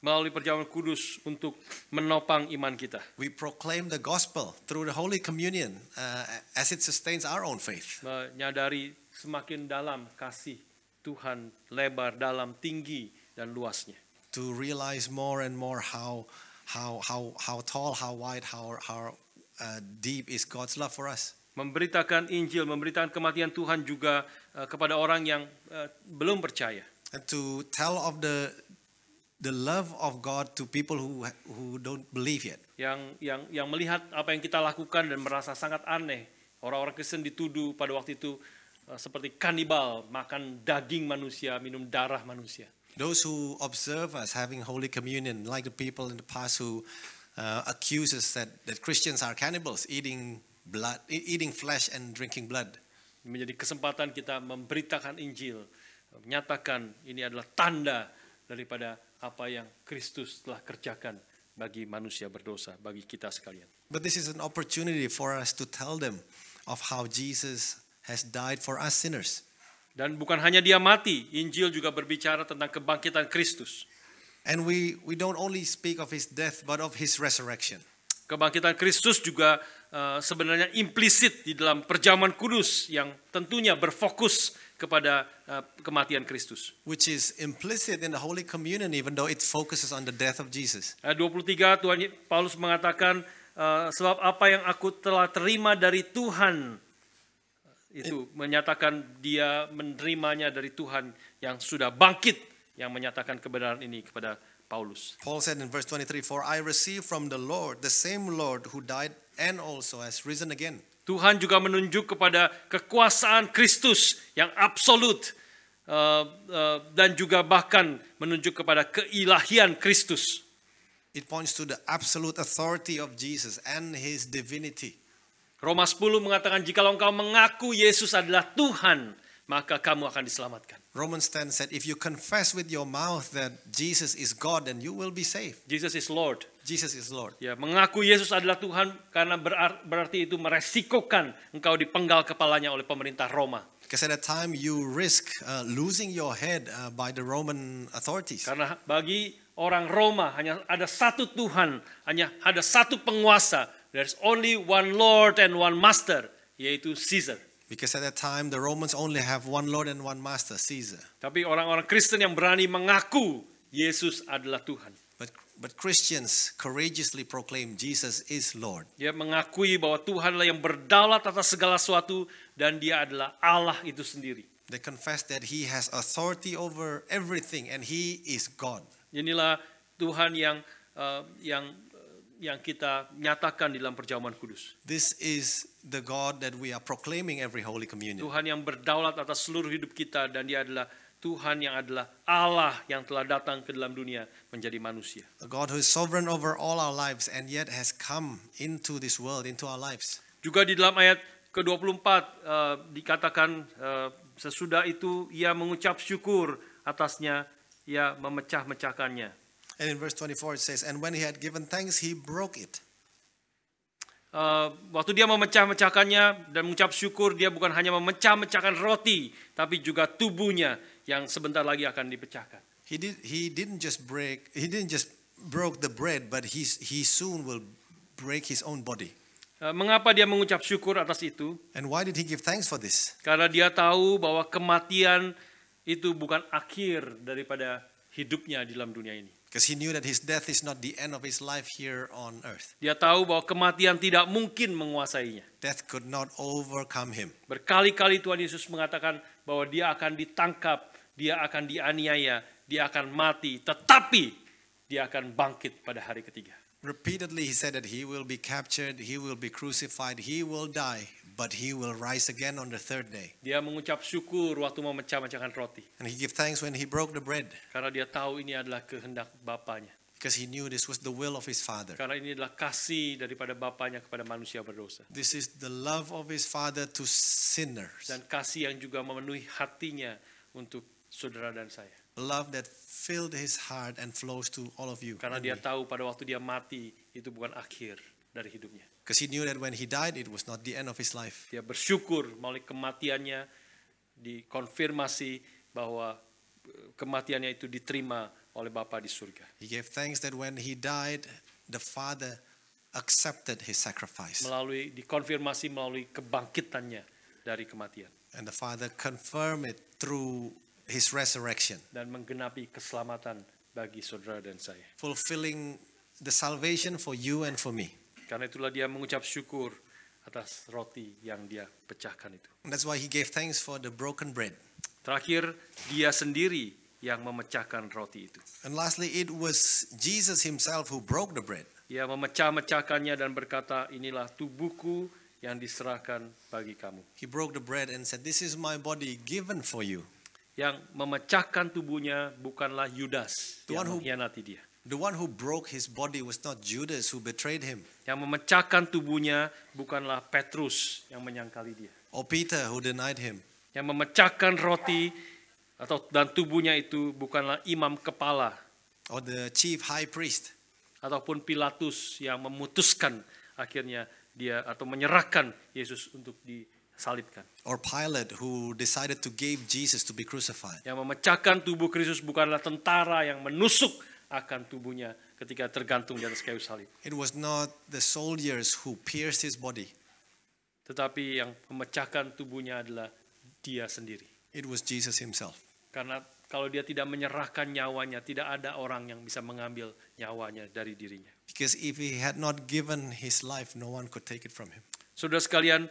S1: melalui perjamuan kudus untuk menopang iman kita.
S2: We proclaim the gospel through the Holy Communion as it sustains our own faith.
S1: Menyadari semakin dalam kasih Tuhan, lebar, dalam, tinggi, dan luasnya.
S2: To realize more and more how tall, how wide, how deep is God's love for us.
S1: Memberitakan Injil, memberitakan kematian Tuhan juga kepada orang yang belum percaya.
S2: And to tell of the love of God to people who don't believe yet.
S1: Yang melihat apa yang kita lakukan dan merasa sangat aneh. Orang-orang Kristen dituduh pada waktu itu seperti kanibal, makan daging manusia, minum darah manusia.
S2: Those who observe us having Holy Communion, like the people in the past who accuse us that Christians are cannibals, eating flesh and drinking blood.
S1: Menjadi kesempatan kita memberitakan Injil, menyatakan ini adalah tanda daripada apa yang Kristus telah kerjakan bagi manusia berdosa, bagi kita sekalian.
S2: But this is an opportunity for us to tell them of how Jesus has died for us sinners.
S1: Dan bukan hanya dia mati, Injil juga berbicara tentang kebangkitan Kristus.
S2: And we don't only speak of his death, but of his resurrection.
S1: Kebangkitan Kristus juga sebenarnya implisit di dalam perjamuan kudus yang tentunya berfokus kepada kematian Kristus.
S2: Which is implicit in the Holy Communion, even though it focuses on the death of Jesus.
S1: Ayat 23, Tuhan Paulus mengatakan, sebab apa yang aku telah terima dari Tuhan, itu menyatakan dia menerimanya dari Tuhan yang sudah bangkit, yang menyatakan kebenaran ini kepada Paulus.
S2: Paul said in verse 23, for I received from the Lord, the same Lord who died and also has risen again.
S1: Tuhan juga menunjuk kepada kekuasaan Kristus yang absolut dan juga bahkan menunjuk kepada keilahian Kristus.
S2: It points to the absolute authority of Jesus and his divinity.
S1: Roma 10 mengatakan jikalau engkau mengaku Yesus adalah Tuhan, maka kamu akan diselamatkan.
S2: Romans 10 said, if you confess with your mouth that Jesus is God, then you will be saved.
S1: Jesus is Lord.
S2: Jesus is Lord.
S1: Ya, mengaku Yesus adalah Tuhan karena berarti itu meresikokan engkau dipenggal kepalanya oleh pemerintah Roma.
S2: Because at that time you risk losing your head by the Roman authorities.
S1: Karena bagi orang Roma hanya ada satu Tuhan, hanya ada satu penguasa. There's only one Lord and one Master, yaitu Caesar.
S2: Because at that time the Romans only have one Lord and one Master, Caesar.
S1: Tapi orang-orang Kristen yang berani mengaku Yesus adalah Tuhan.
S2: But Christians courageously proclaim Jesus is Lord.
S1: Dia mengakui bahwa Tuhanlah yang berdaulat atas segala sesuatu dan dia adalah Allah itu sendiri.
S2: They confess that he has authority over everything and he is God.
S1: Inilah Tuhan yang kita nyatakan di dalam perjamuan kudus.
S2: This is the God that we are proclaiming every Holy Communion.
S1: Tuhan yang berdaulat atas seluruh hidup kita dan dia adalah Tuhan yang adalah Allah yang telah datang ke dalam dunia menjadi manusia.
S2: A God who is sovereign over all our lives and yet has come into this world, into our lives.
S1: Juga di dalam ayat ke-24 dikatakan sesudah itu ia mengucap syukur atasnya, ia memecah-mecahkannya.
S2: And in verse 24 it says, and when he had given thanks, he broke it.
S1: Waktu dia memecah-mecahkannya dan mengucap syukur, dia bukan hanya memecah-mecahkan roti, tapi juga tubuhnya yang sebentar lagi akan dipecahkan.
S2: He didn't just broke the bread, but he soon will break his own body.
S1: Mengapa dia mengucap syukur atas itu?
S2: And why did he give thanks for this?
S1: Karena dia tahu bahwa kematian itu bukan akhir daripada hidupnya di dalam dunia ini.
S2: Because he knew that his death is not the end of his life here on earth.
S1: Dia tahu bahwa kematian tidak mungkin menguasainya.
S2: Death could not overcome him.
S1: Berkali-kali Tuhan Yesus mengatakan bahwa dia akan ditangkap, dia akan dianiaya, dia akan mati, tetapi dia akan bangkit pada hari ketiga.
S2: Repeatedly he said that he will be captured, he will be crucified, he will die, but he will rise again on the third day.
S1: Dia mengucap syukur waktu memecah-mecahkan roti.
S2: And he gave thanks when he broke the bread.
S1: Karena dia tahu ini adalah kehendak Bapanya.
S2: Because he knew this was the will of his Father.
S1: Karena ini adalah kasih daripada Bapanya kepada manusia berdosa.
S2: This is the love of his Father to sinners.
S1: Dan kasih yang juga memenuhi hatinya untuk saudara dan saya.
S2: Love that filled his heart and flows to all of you.
S1: Karena dia tahu pada waktu dia mati itu bukan akhir dari hidupnya.
S2: Because he knew that when he died it was not the end of his life.
S1: Dia bersyukur melalui kematiannya dikonfirmasi bahwa kematiannya itu diterima oleh Bapa di surga.
S2: He gave thanks that when he died the Father accepted his sacrifice.
S1: Dikonfirmasi melalui kebangkitannya dari kematian.
S2: And the Father confirmed it through his resurrection.
S1: Dan menggenapi keselamatan bagi saudara dan saya.
S2: Fulfilling the salvation for you and for me.
S1: Karena itulah dia mengucap syukur atas roti yang dia pecahkan itu.
S2: And that's why he gave thanks for the broken bread.
S1: Terakhir, dia sendiri yang memecahkan roti itu.
S2: And lastly, it was Jesus himself who broke the bread.
S1: Dia memecah-mecahkannya dan berkata, inilah tubuhku yang diserahkan bagi kamu.
S2: He broke the bread and said, this is my body given for you.
S1: Yang memecahkan tubuhnya bukanlah Yudas yang mengkhianati dia.
S2: The one who broke his body was not Judas who betrayed him.
S1: Yang memecahkan tubuhnya bukanlah Petrus yang menyangkali dia.
S2: Or Peter who denied him.
S1: Yang memecahkan roti dan tubuhnya itu bukanlah imam kepala.
S2: Or the chief high priest.
S1: Ataupun Pilatus yang memutuskan akhirnya dia atau menyerahkan Yesus untuk disalibkan.
S2: Or Pilate who decided to give Jesus to be crucified.
S1: Yang memecahkan tubuh Kristus bukanlah tentara yang menusuk akan tubuhnya ketika tergantung di atas kayu salib.
S2: It was not the soldiers who pierced his body.
S1: Tetapi yang memecahkan tubuhnya adalah dia sendiri.
S2: It was Jesus himself.
S1: Karena kalau dia tidak menyerahkan nyawanya, tidak ada orang yang bisa mengambil nyawanya dari dirinya.
S2: Because if he had not given his life, no one could take it from him.
S1: Saudara sekalian,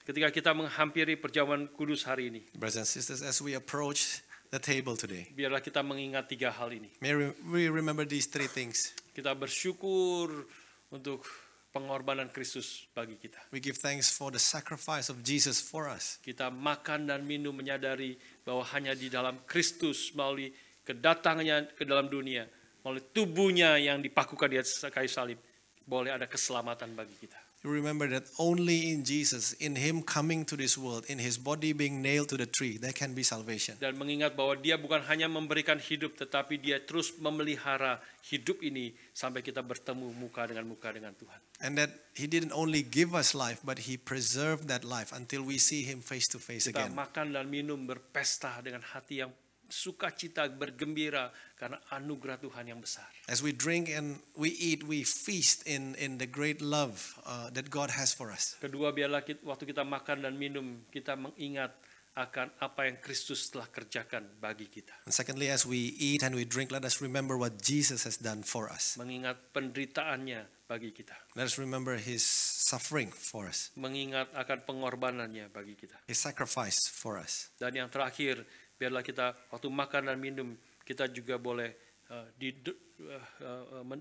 S1: ketika kita menghampiri perjamuan kudus hari ini,
S2: brothers and sisters, as we approach the table today,
S1: biarlah kita mengingat 3 hal ini.
S2: May we remember these 3 things.
S1: Kita bersyukur untuk pengorbanan Kristus bagi kita.
S2: We give thanks for the sacrifice of Jesus for us.
S1: Kita makan dan minum menyadari bahwa hanya di dalam Kristus melalui kedatangannya ke dalam dunia, melalui tubuhnya yang dipakukan di atas kayu salib, boleh ada keselamatan bagi kita.
S2: You remember that only in Jesus, in Him coming to this world, in His body being nailed to the tree, there can be salvation.
S1: Dan mengingat bahwa dia bukan hanya memberikan hidup, tetapi dia terus memelihara hidup ini sampai kita bertemu muka dengan Tuhan.
S2: And that He didn't only give us life, but He preserved that life until we see Him face to face
S1: Kita
S2: again.
S1: makan dan minum berpesta dengan hati yang sukacita, bergembira karena anugerah Tuhan yang besar.
S2: As we drink and we eat, we feast in the great love that God has for us.
S1: Kedua, biarlah waktu kita makan dan minum, kita mengingat akan apa yang Kristus telah kerjakan bagi kita.
S2: And secondly, as we eat and we drink, let us remember what Jesus has done for us.
S1: Mengingat penderitaannya bagi kita.
S2: Let us remember His suffering for us,
S1: Mengingat akan pengorbanannya bagi kita.
S2: His sacrifice for us.
S1: Dan yang terakhir, biarlah kita waktu makan dan minum, kita juga boleh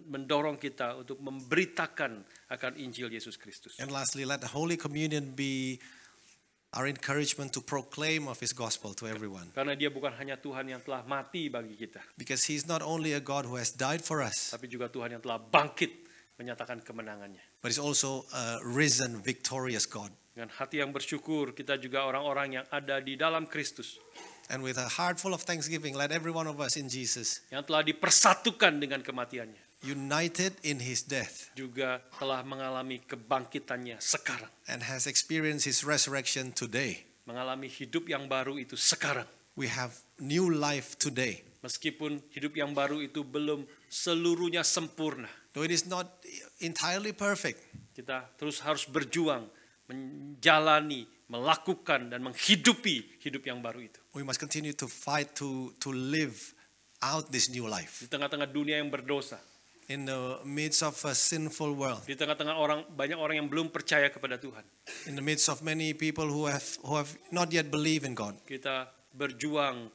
S1: mendorong kita untuk memberitakan akan Injil Yesus Kristus.
S2: And lastly, let the Holy Communion be our encouragement to proclaim of His gospel to everyone.
S1: Karena dia bukan hanya Tuhan yang telah mati bagi kita,
S2: Because He's not only a God who has died for us,
S1: tapi juga Tuhan yang telah bangkit menyatakan kemenangannya.
S2: but He's also a risen, victorious God.
S1: Dengan hati yang bersyukur, kita juga orang-orang yang ada di dalam Kristus,
S2: And with a heart full of thanksgiving, let every one of us in Jesus,
S1: yang telah dipersatukan dengan kematiannya,
S2: united in His death,
S1: juga telah mengalami kebangkitannya sekarang.
S2: and has experienced His resurrection today.
S1: Mengalami hidup yang baru itu sekarang.
S2: We have new life today.
S1: Meskipun hidup yang baru itu belum seluruhnya sempurna,
S2: Though it is not entirely perfect,
S1: kita terus harus berjuang, menjalani, melakukan, dan menghidupi hidup yang baru itu.
S2: we must continue to fight to live out this new life.
S1: Di tengah-tengah dunia yang berdosa,
S2: In the midst of a sinful world,
S1: di tengah-tengah banyak orang yang belum percaya kepada Tuhan,
S2: in the midst of many people who have not yet believed in God,
S1: kita berjuang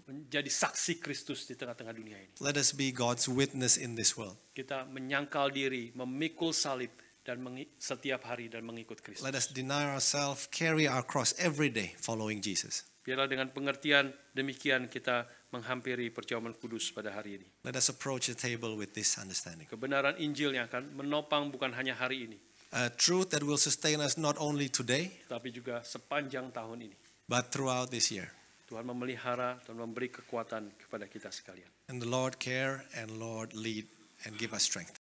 S1: menjadi saksi Kristus di tengah-tengah dunia ini.
S2: let us be God's witness in this world.
S1: Kita menyangkal diri, memikul salib, dan setiap hari dan mengikut Kristus.
S2: Let us deny ourselves, carry our cross every day, following Jesus.
S1: Biarlah dengan pengertian demikian kita menghampiri perjamuan kudus pada hari ini.
S2: Let us approach the table with this understanding.
S1: Kebenaran Injil yang akan menopang bukan hanya hari ini,
S2: A truth that will sustain us not only today,
S1: tapi juga sepanjang tahun ini.
S2: but throughout this year.
S1: Tuhan memelihara dan memberi kekuatan kepada kita sekalian.
S2: And the Lord care and Lord lead and give us strength.